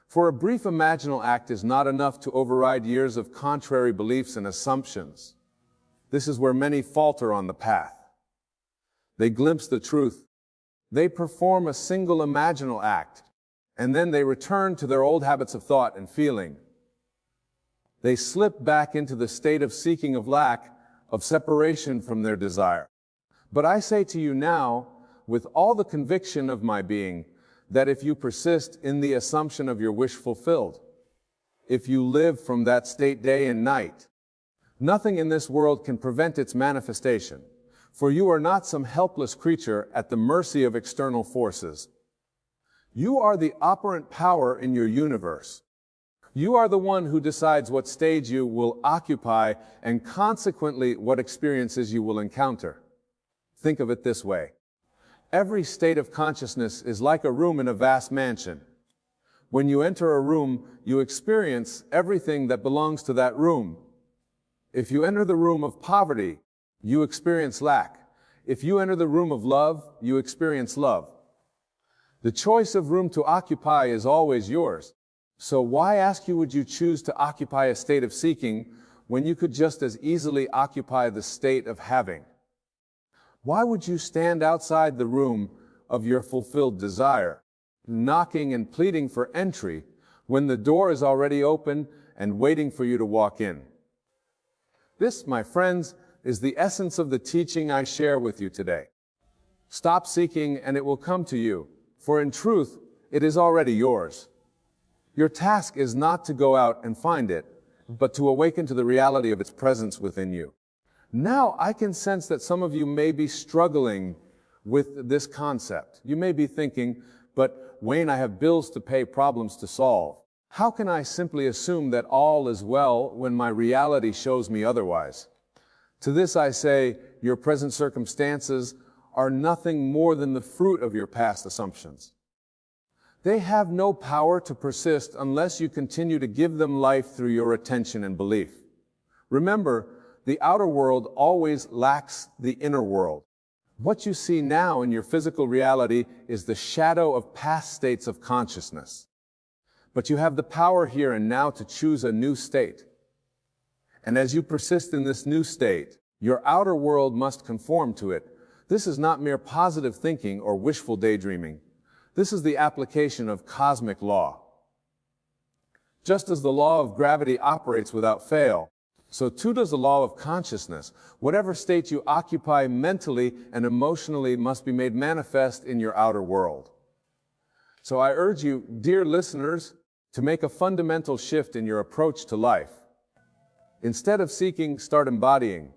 For a brief imaginal act is not enough to override years of contrary beliefs and assumptions. This is where many falter on the path. They glimpse the truth. They perform a single imaginal act, and then they return to their old habits of thought and feeling. They slip back into the state of seeking, of lack, of separation from their desire. But I say to you now, with all the conviction of my being, that if you persist in the assumption of your wish fulfilled, if you live from that state day and night, nothing in this world can prevent its manifestation, for you are not some helpless creature at the mercy of external forces. You are the operant power in your universe. You are the one who decides what stage you will occupy and consequently what experiences you will encounter. Think of it this way. Every state of consciousness is like a room in a vast mansion. When you enter a room, you experience everything that belongs to that room. If you enter the room of poverty, you experience lack. If you enter the room of love, you experience love. The choice of room to occupy is always yours. So why, ask you, would you choose to occupy a state of seeking when you could just as easily occupy the state of having? Why would you stand outside the room of your fulfilled desire, knocking and pleading for entry, when the door is already open and waiting for you to walk in? This, my friends, is the essence of the teaching I share with you today. Stop seeking and it will come to you, for in truth, it is already yours. Your task is not to go out and find it, but to awaken to the reality of its presence within you. Now, I can sense that some of you may be struggling with this concept. You may be thinking, but Wayne, I have bills to pay, problems to solve. How can I simply assume that all is well when my reality shows me otherwise? To this I say, your present circumstances are nothing more than the fruit of your past assumptions. They have no power to persist unless you continue to give them life through your attention and belief. Remember, the outer world always lacks the inner world. What you see now in your physical reality is the shadow of past states of consciousness. But you have the power here and now to choose a new state. And as you persist in this new state, your outer world must conform to it. This is not mere positive thinking or wishful daydreaming. This is the application of cosmic law. Just as the law of gravity operates without fail, so too does the law of consciousness. Whatever state you occupy mentally and emotionally must be made manifest in your outer world. So I urge you, dear listeners, to make a fundamental shift in your approach to life. Instead of seeking, start embodying.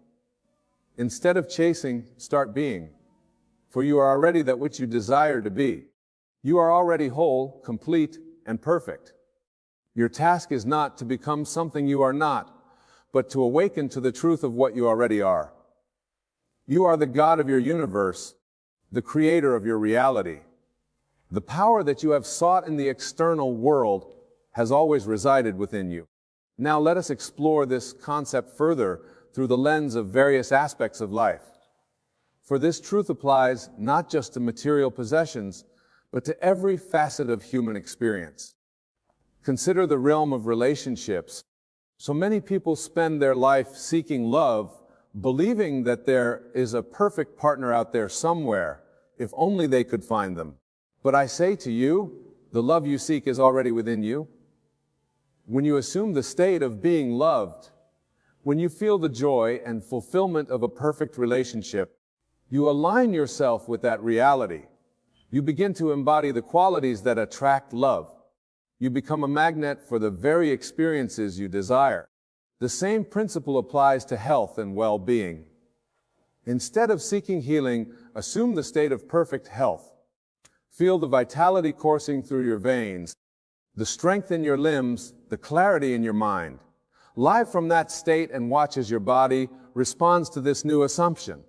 Instead of chasing, start being. For you are already that which you desire to be. You are already whole, complete, and perfect. Your task is not to become something you are not, but to awaken to the truth of what you already are. You are the God of your universe, the creator of your reality. The power that you have sought in the external world has always resided within you. Now let us explore this concept further through the lens of various aspects of life. For this truth applies not just to material possessions, but to every facet of human experience. Consider the realm of relationships. So many people spend their life seeking love, believing that there is a perfect partner out there somewhere, if only they could find them. But I say to you, the love you seek is already within you. When you assume the state of being loved, when you feel the joy and fulfillment of a perfect relationship, you align yourself with that reality. You begin to embody the qualities that attract love. You become a magnet for the very experiences you desire. The same principle applies to health and well-being. Instead of seeking healing, assume the state of perfect health. Feel the vitality coursing through your veins, the strength in your limbs, the clarity in your mind. Live from that state and watch as your body responds to this new assumption.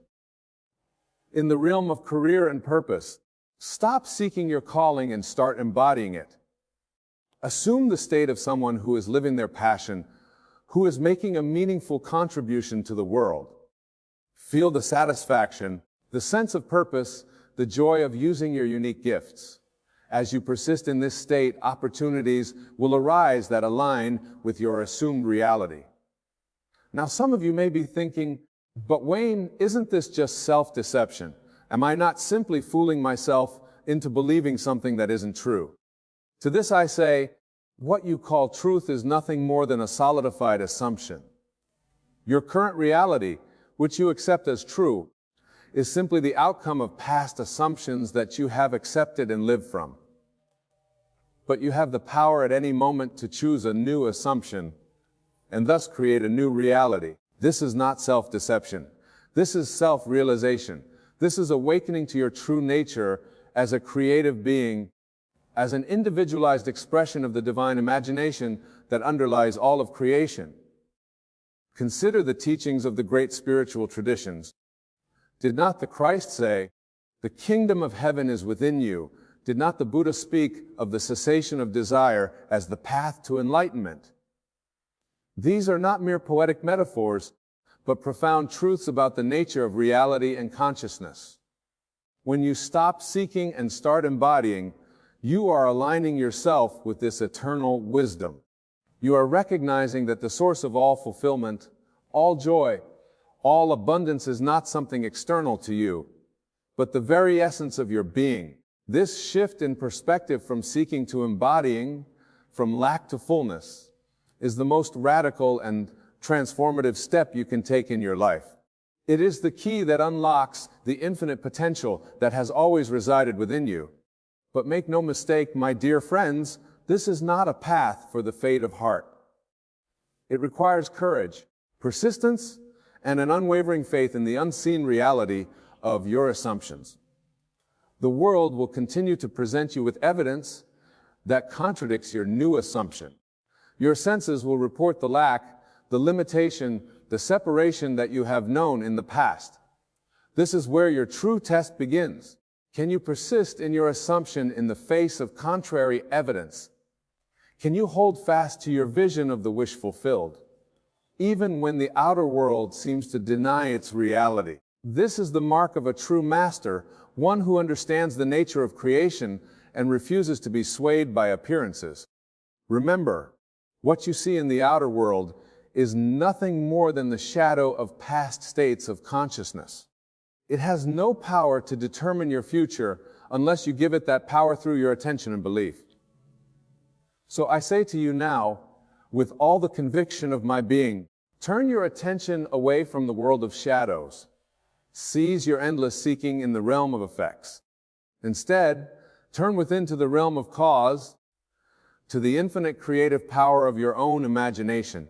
In the realm of career and purpose, stop seeking your calling and start embodying it. Assume the state of someone who is living their passion, who is making a meaningful contribution to the world. Feel the satisfaction, the sense of purpose, the joy of using your unique gifts. As you persist in this state, opportunities will arise that align with your assumed reality. Now, some of you may be thinking, but Wayne, isn't this just self-deception? Am I not simply fooling myself into believing something that isn't true? To this I say, What you call truth is nothing more than a solidified assumption. Your current reality, which you accept as true, is simply the outcome of past assumptions that you have accepted and lived from. But you have the power at any moment to choose a new assumption and thus create a new reality. This is not self-deception. This is self-realization. This is awakening to your true nature as a creative being, as an individualized expression of the divine imagination that underlies all of creation. Consider the teachings of the great spiritual traditions. Did not the Christ say, "The kingdom of heaven is within you"? Did not the Buddha speak of the cessation of desire as the path to enlightenment? These are not mere poetic metaphors, but profound truths about the nature of reality and consciousness. When you stop seeking and start embodying, you are aligning yourself with this eternal wisdom. You are recognizing that the source of all fulfillment, all joy, all abundance is not something external to you, but the very essence of your being. This shift in perspective from seeking to embodying, from lack to fullness, is the most radical and transformative step you can take in your life. It is the key that unlocks the infinite potential that has always resided within you. But make no mistake, my dear friends, this is not a path for the faint of heart. It requires courage, persistence, and an unwavering faith in the unseen reality of your assumptions. The world will continue to present you with evidence that contradicts your new assumption. Your senses will report the lack, the limitation, the separation that you have known in the past. This is where your true test begins. Can you persist in your assumption in the face of contrary evidence? Can you hold fast to your vision of the wish fulfilled, even when the outer world seems to deny its reality? This is the mark of a true master, one who understands the nature of creation and refuses to be swayed by appearances. Remember, what you see in the outer world is nothing more than the shadow of past states of consciousness. It has no power to determine your future unless you give it that power through your attention and belief. So I say to you now, with all the conviction of my being, turn your attention away from the world of shadows. Cease your endless seeking in the realm of effects. Instead, turn within to the realm of cause, to the infinite creative power of your own imagination.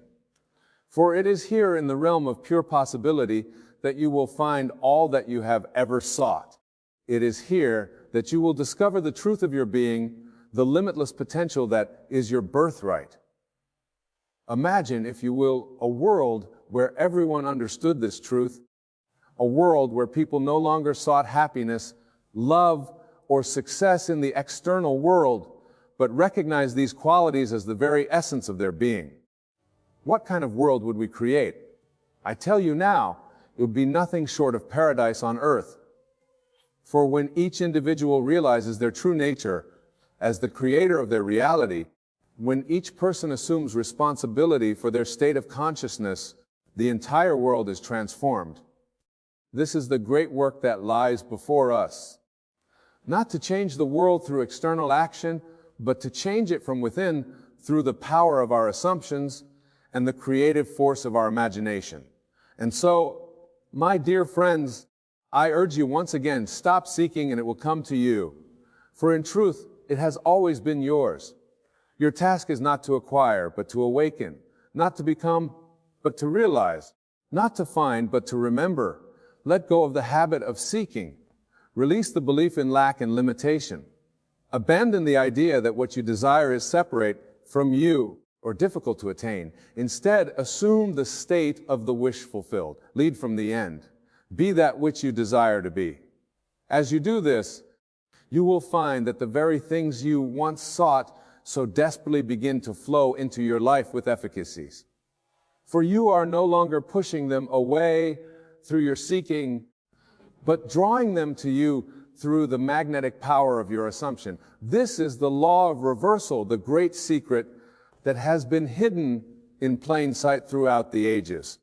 For it is here in the realm of pure possibility that you will find all that you have ever sought. It is here that you will discover the truth of your being, the limitless potential that is your birthright. Imagine, if you will, a world where everyone understood this truth, a world where people no longer sought happiness, love, or success in the external world, but recognized these qualities as the very essence of their being. What kind of world would we create? I tell you now, it would be nothing short of paradise on earth. For when each individual realizes their true nature as the creator of their reality, when each person assumes responsibility for their state of consciousness, the entire world is transformed. This is the great work that lies before us. Not to change the world through external action, but to change it from within through the power of our assumptions and the creative force of our imagination. And so, my dear friends, I urge you once again, stop seeking and it will come to you. For in truth, it has always been yours. Your task is not to acquire, but to awaken, not to become, but to realize, not to find, but to remember. Let go of the habit of seeking. Release the belief in lack and limitation. Abandon the idea that what you desire is separate from you or difficult to attain. Instead, assume the state of the wish fulfilled. Lead from the end. Be that which you desire to be. As you do this, you will find that the very things you once sought so desperately begin to flow into your life with efficacies. For you are no longer pushing them away through your seeking, but drawing them to you through the magnetic power of your assumption. This is the law of reversal, the great secret that has been hidden in plain sight throughout the ages.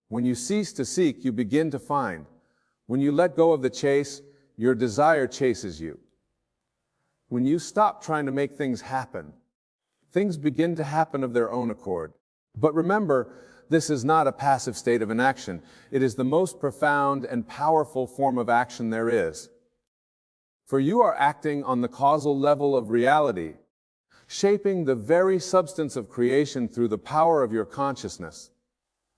When you cease to seek, you begin to find. When you let go of the chase, your desire chases you. When you stop trying to make things happen, things begin to happen of their own accord. But remember, this is not a passive state of inaction. It is the most profound and powerful form of action there is. For you are acting on the causal level of reality, shaping the very substance of creation through the power of your consciousness.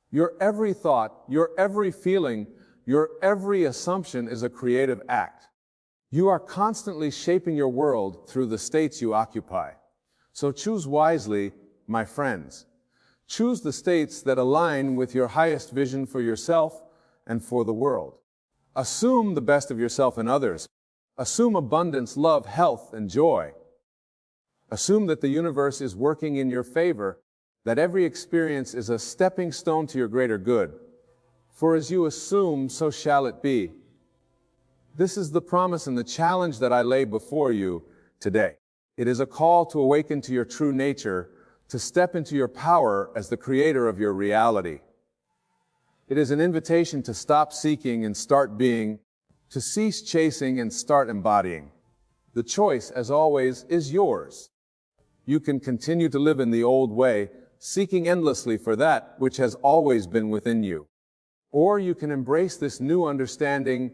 Your every thought, your every feeling, your every assumption is a creative act. You are constantly shaping your world through the states you occupy. So choose wisely, my friends. Choose the states that align with your highest vision for yourself and for the world. Assume the best of yourself and others. Assume abundance, love, health, and joy. Assume that the universe is working in your favor, that every experience is a stepping stone to your greater good. For as you assume, so shall it be. This is the promise and the challenge that I lay before you today. It is a call to awaken to your true nature, to step into your power as the creator of your reality. It is an invitation to stop seeking and start being, to cease chasing and start embodying. The choice, as always, is yours. You can continue to live in the old way, seeking endlessly for that which has always been within you. Or you can embrace this new understanding,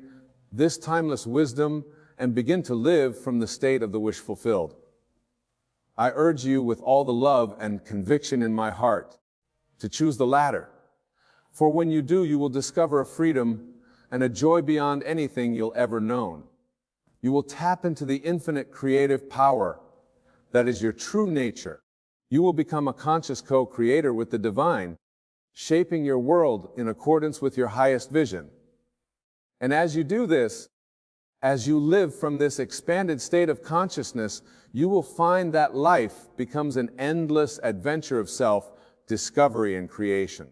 this timeless wisdom, and begin to live from the state of the wish fulfilled. I urge you with all the love and conviction in my heart to choose the latter. For when you do, you will discover a freedom and a joy beyond anything you'll ever known. You will tap into the infinite creative power that is your true nature. You will become a conscious co-creator with the divine, shaping your world in accordance with your highest vision. And as you do this, as you live from this expanded state of consciousness, you will find that life becomes an endless adventure of self-discovery and creation.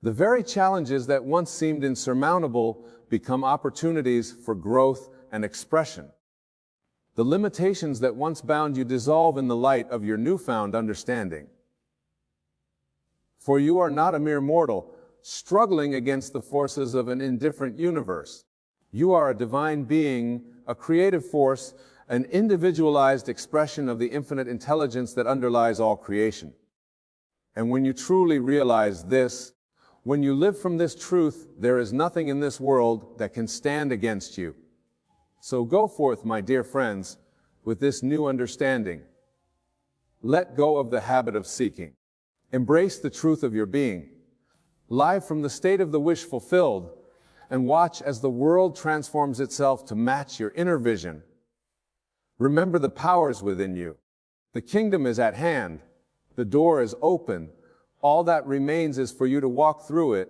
The very challenges that once seemed insurmountable become opportunities for growth and expression. The limitations that once bound you dissolve in the light of your newfound understanding. For you are not a mere mortal, struggling against the forces of an indifferent universe. You are a divine being, a creative force, an individualized expression of the infinite intelligence that underlies all creation. And when you truly realize this, when you live from this truth, there is nothing in this world that can stand against you. So go forth, my dear friends, with this new understanding. Let go of the habit of seeking. Embrace the truth of your being. Live from the state of the wish fulfilled, and watch as the world transforms itself to match your inner vision. Remember the powers within you. The kingdom is at hand. The door is open. All that remains is for you to walk through it,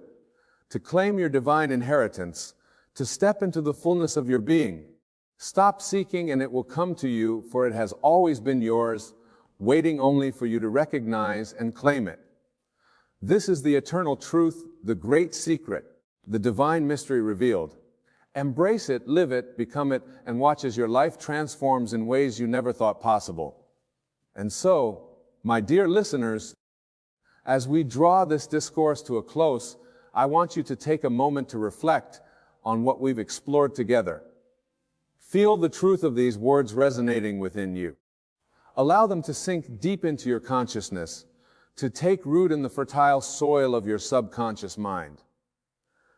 to claim your divine inheritance, to step into the fullness of your being. Stop seeking and it will come to you, for it has always been yours, waiting only for you to recognize and claim it. This is the eternal truth, the great secret, the divine mystery revealed. Embrace it, live it, become it, and watch as your life transforms in ways you never thought possible. And so, my dear listeners, as we draw this discourse to a close, I want you to take a moment to reflect on what we've explored together. Feel the truth of these words resonating within you. Allow them to sink deep into your consciousness, to take root in the fertile soil of your subconscious mind.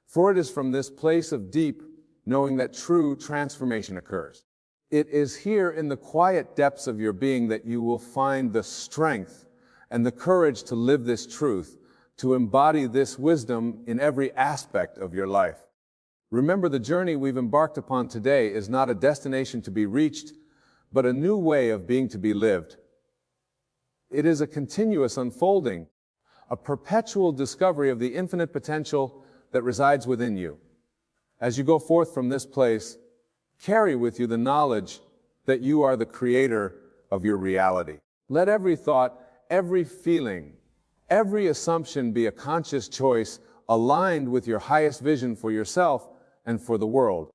For it is from this place of deep knowing that true transformation occurs. It is here in the quiet depths of your being that you will find the strength and the courage to live this truth, to embody this wisdom in every aspect of your life. Remember, the journey we've embarked upon today is not a destination to be reached, but a new way of being to be lived. It is a continuous unfolding, a perpetual discovery of the infinite potential that resides within you. As you go forth from this place, carry with you the knowledge that you are the creator of your reality. Let every thought, every feeling, every assumption be a conscious choice aligned with your highest vision for yourself and for the world.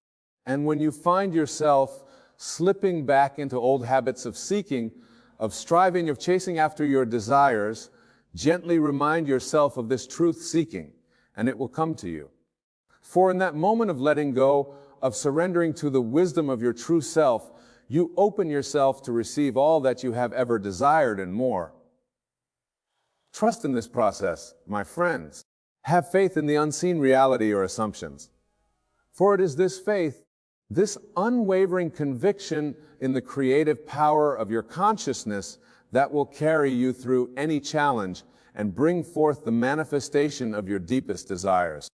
And when you find yourself slipping back into old habits of seeking, of striving, of chasing after your desires, gently remind yourself of this truth-seeking, and it will come to you. For in that moment of letting go, of surrendering to the wisdom of your true self, you open yourself to receive all that you have ever desired and more. Trust in this process, my friends. Have faith in the unseen reality or assumptions. For it is this faith, this unwavering conviction in the creative power of your consciousness that will carry you through any challenge and bring forth the manifestation of your deepest desires.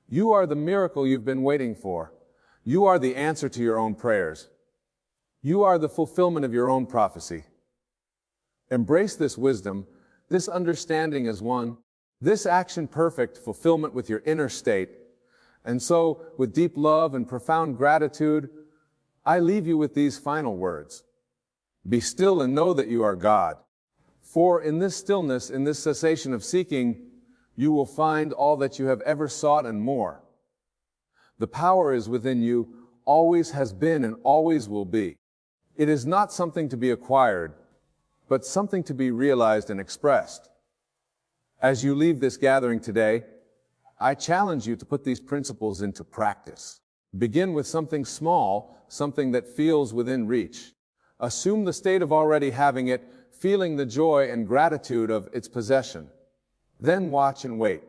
You are the miracle you've been waiting for. You are the answer to your own prayers. You are the fulfillment of your own prophecy. Embrace this wisdom, this understanding as one, this action-perfect fulfillment with your inner state. And so, with deep love and profound gratitude, I leave you with these final words. Be still and know that you are God. For in this stillness, in this cessation of seeking, you will find all that you have ever sought and more. The power is within you, always has been and always will be. It is not something to be acquired, but something to be realized and expressed. As you leave this gathering today, I challenge you to put these principles into practice. Begin with something small, something that feels within reach. Assume the state of already having it, feeling the joy and gratitude of its possession. Then watch and wait.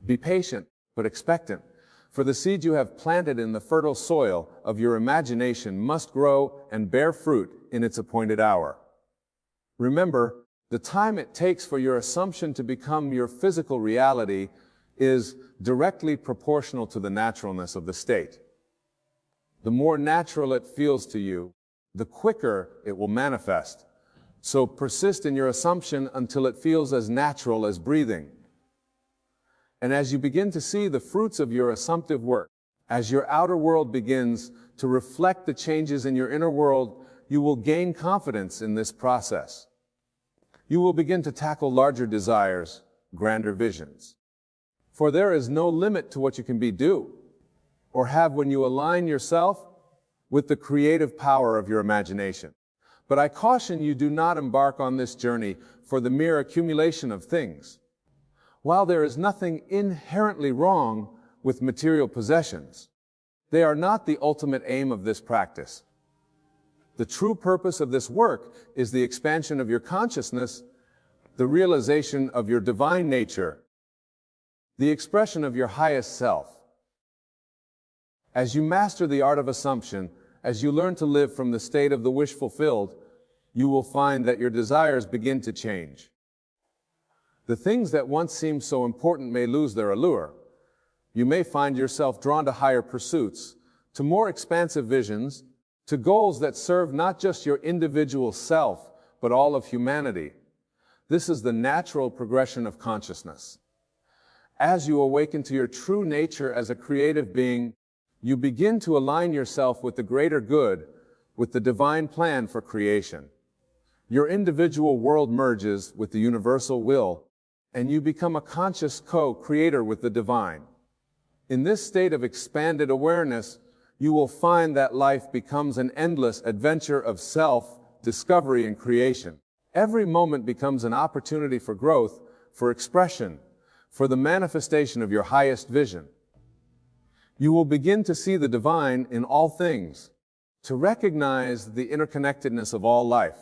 Be patient, but expectant, for the seed you have planted in the fertile soil of your imagination must grow and bear fruit in its appointed hour. Remember, the time it takes for your assumption to become your physical reality is directly proportional to the naturalness of the state. The more natural it feels to you, the quicker it will manifest. So persist in your assumption until it feels as natural as breathing. And as you begin to see the fruits of your assumptive work, as your outer world begins to reflect the changes in your inner world, you will gain confidence in this process. You will begin to tackle larger desires, grander visions. For there is no limit to what you can do or have when you align yourself with the creative power of your imagination. But I caution you, do not embark on this journey for the mere accumulation of things. While there is nothing inherently wrong with material possessions, they are not the ultimate aim of this practice. The true purpose of this work is the expansion of your consciousness, the realization of your divine nature, the expression of your highest self. As you master the art of assumption, as you learn to live from the state of the wish fulfilled, you will find that your desires begin to change. The things that once seemed so important may lose their allure. You may find yourself drawn to higher pursuits, to more expansive visions, to goals that serve not just your individual self, but all of humanity. This is the natural progression of consciousness. As you awaken to your true nature as a creative being, you begin to align yourself with the greater good, with the divine plan for creation. Your individual world merges with the universal will, and you become a conscious co-creator with the divine. In this state of expanded awareness, you will find that life becomes an endless adventure of self-discovery and creation. Every moment becomes an opportunity for growth, for expression, for the manifestation of your highest vision. You will begin to see the divine in all things, to recognize the interconnectedness of all life.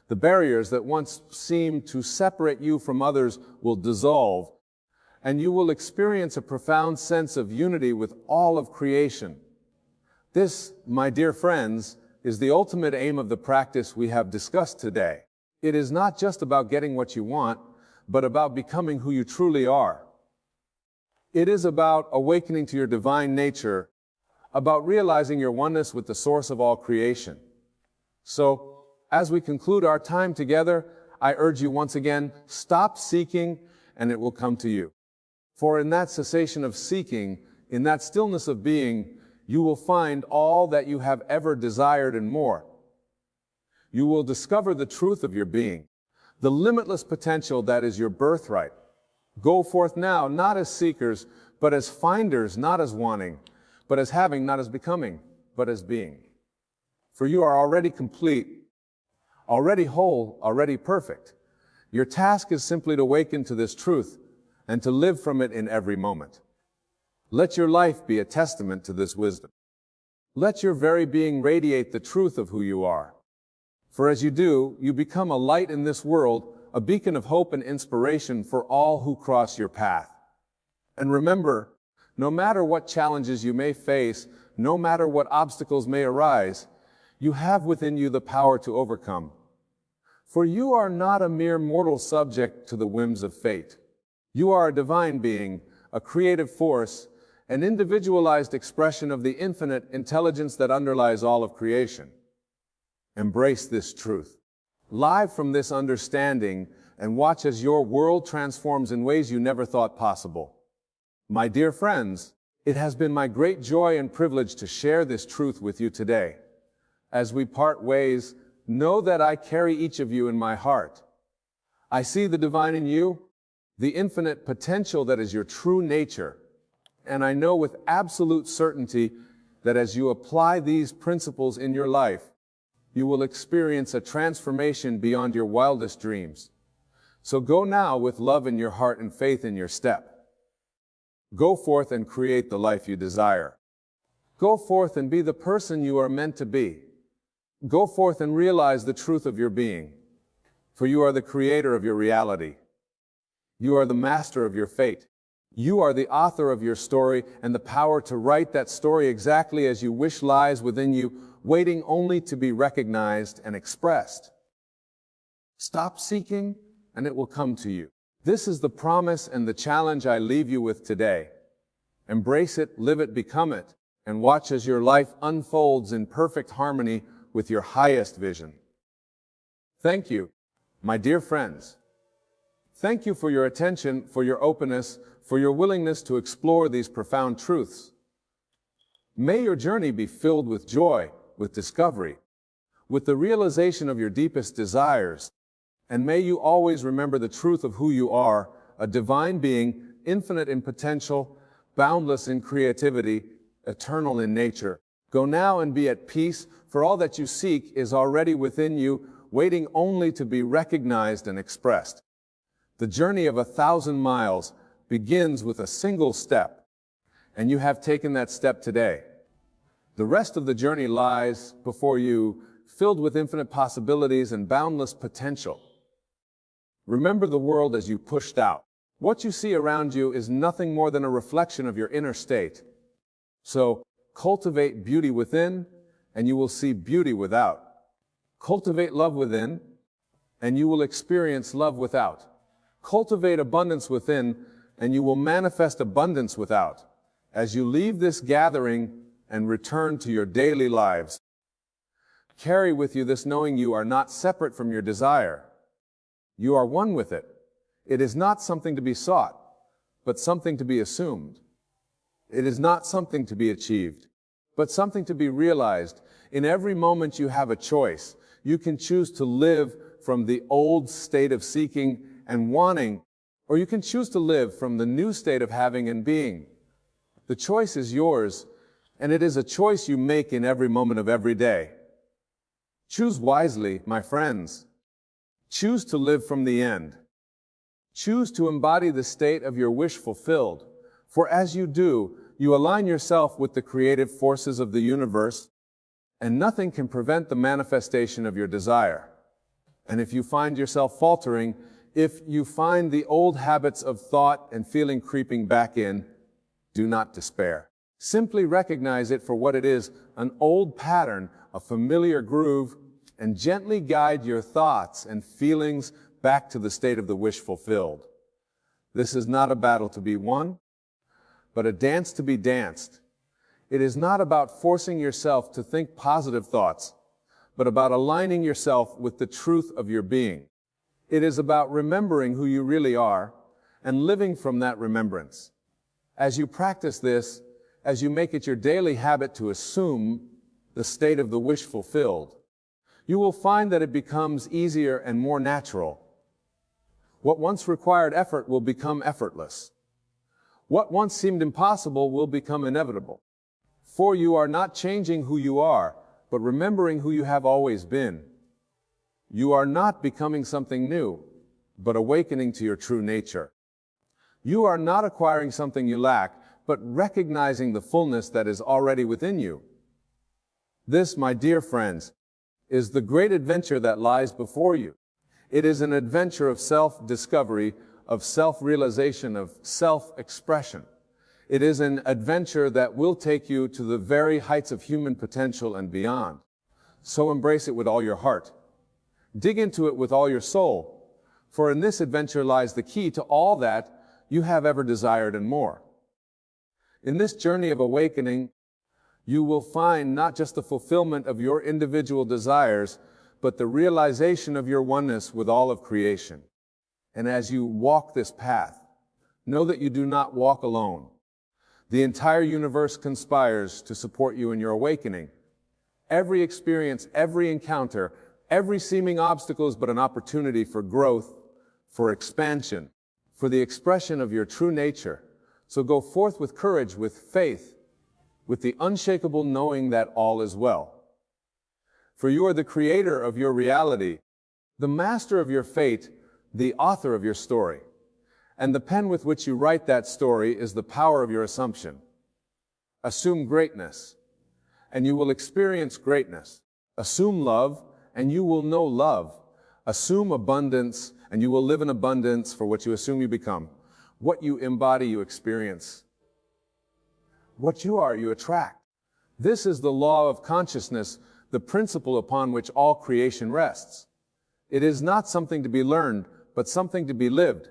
The barriers that once seemed to separate you from others will dissolve, and you will experience a profound sense of unity with all of creation. This, my dear friends, is the ultimate aim of the practice we have discussed today. It is not just about getting what you want, but about becoming who you truly are. It is about awakening to your divine nature, about realizing your oneness with the source of all creation. So, as we conclude our time together, I urge you once again, stop seeking and it will come to you. For in that cessation of seeking, in that stillness of being, you will find all that you have ever desired and more. You will discover the truth of your being, the limitless potential that is your birthright. Go forth now, not as seekers, but as finders, not as wanting, but as having, not as becoming, but as being. For you are already complete, already whole, already perfect. Your task is simply to awaken to this truth and to live from it in every moment. Let your life be a testament to this wisdom. Let your very being radiate the truth of who you are. For as you do, you become a light in this world, a beacon of hope and inspiration for all who cross your path. And remember, no matter what challenges you may face, no matter what obstacles may arise, you have within you the power to overcome. For you are not a mere mortal subject to the whims of fate. You are a divine being, a creative force, an individualized expression of the infinite intelligence that underlies all of creation. Embrace this truth. Live from this understanding and watch as your world transforms in ways you never thought possible. My dear friends, it has been my great joy and privilege to share this truth with you today. As we part ways, know that I carry each of you in my heart. I see the divine in you, the infinite potential that is your true nature, and I know with absolute certainty that as you apply these principles in your life, you will experience a transformation beyond your wildest dreams. So go now with love in your heart and faith in your step. Go forth and create the life you desire. Go forth and be the person you are meant to be. Go forth and realize the truth of your being, for you are the creator of your reality. You are the master of your fate. You are the author of your story, and the power to write that story exactly as you wish lies within you, waiting only to be recognized and expressed. Stop seeking, and it will come to you. This is the promise and the challenge I leave you with today. Embrace it, live it, become it, and watch as your life unfolds in perfect harmony with your highest vision. Thank you, my dear friends. Thank you for your attention, for your openness, for your willingness to explore these profound truths. May your journey be filled with joy, with discovery, with the realization of your deepest desires, and may you always remember the truth of who you are, a divine being, infinite in potential, boundless in creativity, eternal in nature. Go now and be at peace, for all that you seek is already within you, waiting only to be recognized and expressed. The journey of 1,000 miles begins with a single step, and you have taken that step today. The rest of the journey lies before you, filled with infinite possibilities and boundless potential. Remember the world as you pushed out. What you see around you is nothing more than a reflection of your inner state. So, cultivate beauty within, and you will see beauty without. Cultivate love within, and you will experience love without. Cultivate abundance within, and you will manifest abundance without. As you leave this gathering and return to your daily lives, carry with you this knowing you are not separate from your desire. You are one with it. It is not something to be sought, but something to be assumed. It is not something to be achieved, but something to be realized. In every moment you have a choice. You can choose to live from the old state of seeking and wanting, or you can choose to live from the new state of having and being. The choice is yours, and it is a choice you make in every moment of every day. Choose wisely, my friends. Choose to live from the end. Choose to embody the state of your wish fulfilled, for as you do, you align yourself with the creative forces of the universe, and nothing can prevent the manifestation of your desire. And if you find yourself faltering, if you find the old habits of thought and feeling creeping back in, do not despair. Simply recognize it for what it is, an old pattern, a familiar groove, and gently guide your thoughts and feelings back to the state of the wish fulfilled. This is not a battle to be won, but a dance to be danced. It is not about forcing yourself to think positive thoughts, but about aligning yourself with the truth of your being. It is about remembering who you really are and living from that remembrance. As you practice this, as you make it your daily habit to assume the state of the wish fulfilled, you will find that it becomes easier and more natural. What once required effort will become effortless. What once seemed impossible will become inevitable. For you are not changing who you are, but remembering who you have always been. You are not becoming something new, but awakening to your true nature. You are not acquiring something you lack, but recognizing the fullness that is already within you. This, my dear friends, is the great adventure that lies before you. It is an adventure of self-discovery, of self-realization, of self-expression. It is an adventure that will take you to the very heights of human potential and beyond. So embrace it with all your heart. Dig into it with all your soul, for in this adventure lies the key to all that you have ever desired and more. In this journey of awakening, you will find not just the fulfillment of your individual desires, but the realization of your oneness with all of creation. And as you walk this path, know that you do not walk alone. The entire universe conspires to support you in your awakening. Every experience, every encounter, every seeming obstacle is but an opportunity for growth, for expansion, for the expression of your true nature. So go forth with courage, with faith, with the unshakable knowing that all is well. For you are the creator of your reality, the master of your fate, the author of your story. And the pen with which you write that story is the power of your assumption. Assume greatness, and you will experience greatness. Assume love, and you will know love. Assume abundance, and you will live in abundance for what you assume you become. What you embody, you experience. What you are, you attract. This is the law of consciousness, the principle upon which all creation rests. It is not something to be learned, but something to be lived.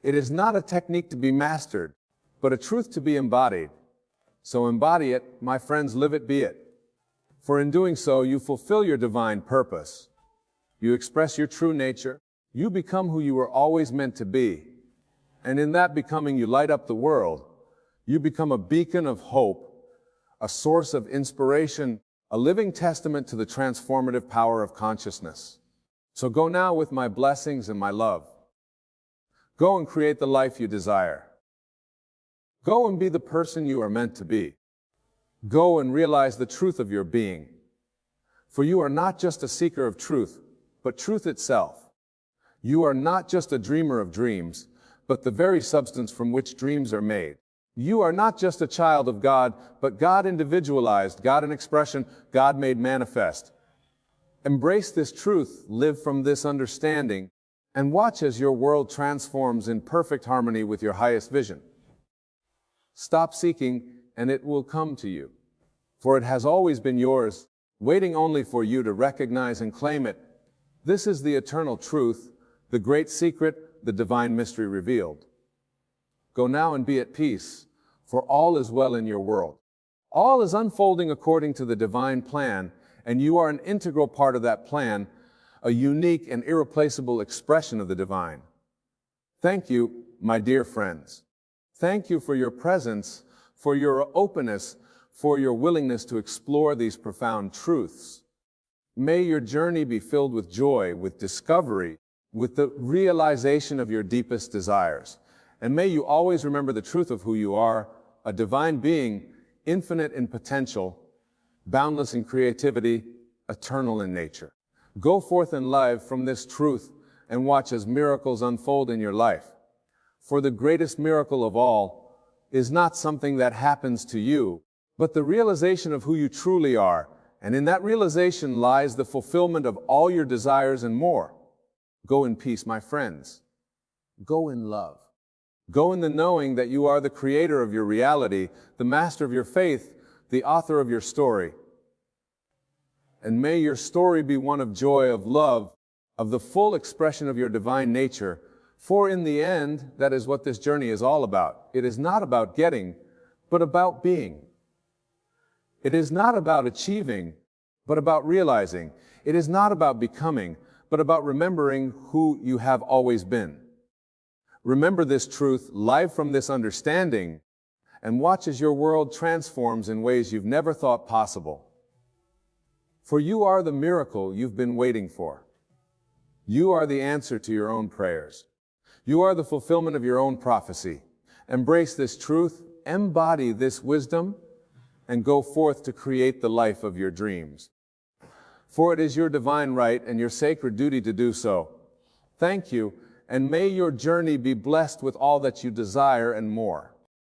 It is not a technique to be mastered, but a truth to be embodied. So embody it, my friends, live it, be it. For in doing so, you fulfill your divine purpose. You express your true nature. You become who you were always meant to be. And in that becoming, you light up the world. You become a beacon of hope, a source of inspiration, a living testament to the transformative power of consciousness. So go now with my blessings and my love. Go and create the life you desire. Go and be the person you are meant to be. Go and realize the truth of your being. For you are not just a seeker of truth, but truth itself. You are not just a dreamer of dreams, but the very substance from which dreams are made. You are not just a child of God, but God individualized, God in expression, God made manifest. Embrace this truth, live from this understanding, and watch as your world transforms in perfect harmony with your highest vision. Stop seeking, and it will come to you. For it has always been yours, waiting only for you to recognize and claim it. This is the eternal truth, the great secret, the divine mystery revealed. Go now and be at peace, for all is well in your world. All is unfolding according to the divine plan, and you are an integral part of that plan, a unique and irreplaceable expression of the divine. Thank you, my dear friends. Thank you for your presence, for your openness, for your willingness to explore these profound truths. May your journey be filled with joy, with discovery, with the realization of your deepest desires. And may you always remember the truth of who you are, a divine being, infinite in potential, boundless in creativity, eternal in nature. Go forth in life from this truth and watch as miracles unfold in your life. For the greatest miracle of all is not something that happens to you, but the realization of who you truly are. And in that realization lies the fulfillment of all your desires and more. Go in peace, my friends. Go in love. Go in the knowing that you are the creator of your reality, the master of your faith, the author of your story. And may your story be one of joy, of love, of the full expression of your divine nature. For in the end, that is what this journey is all about. It is not about getting, but about being. It is not about achieving, but about realizing. It is not about becoming, but about remembering who you have always been. Remember this truth, live from this understanding, and watch as your world transforms in ways you've never thought possible. For you are the miracle you've been waiting for. You are the answer to your own prayers. You are the fulfillment of your own prophecy. Embrace this truth, embody this wisdom, and go forth to create the life of your dreams. For it is your divine right and your sacred duty to do so. Thank you, and may your journey be blessed with all that you desire and more.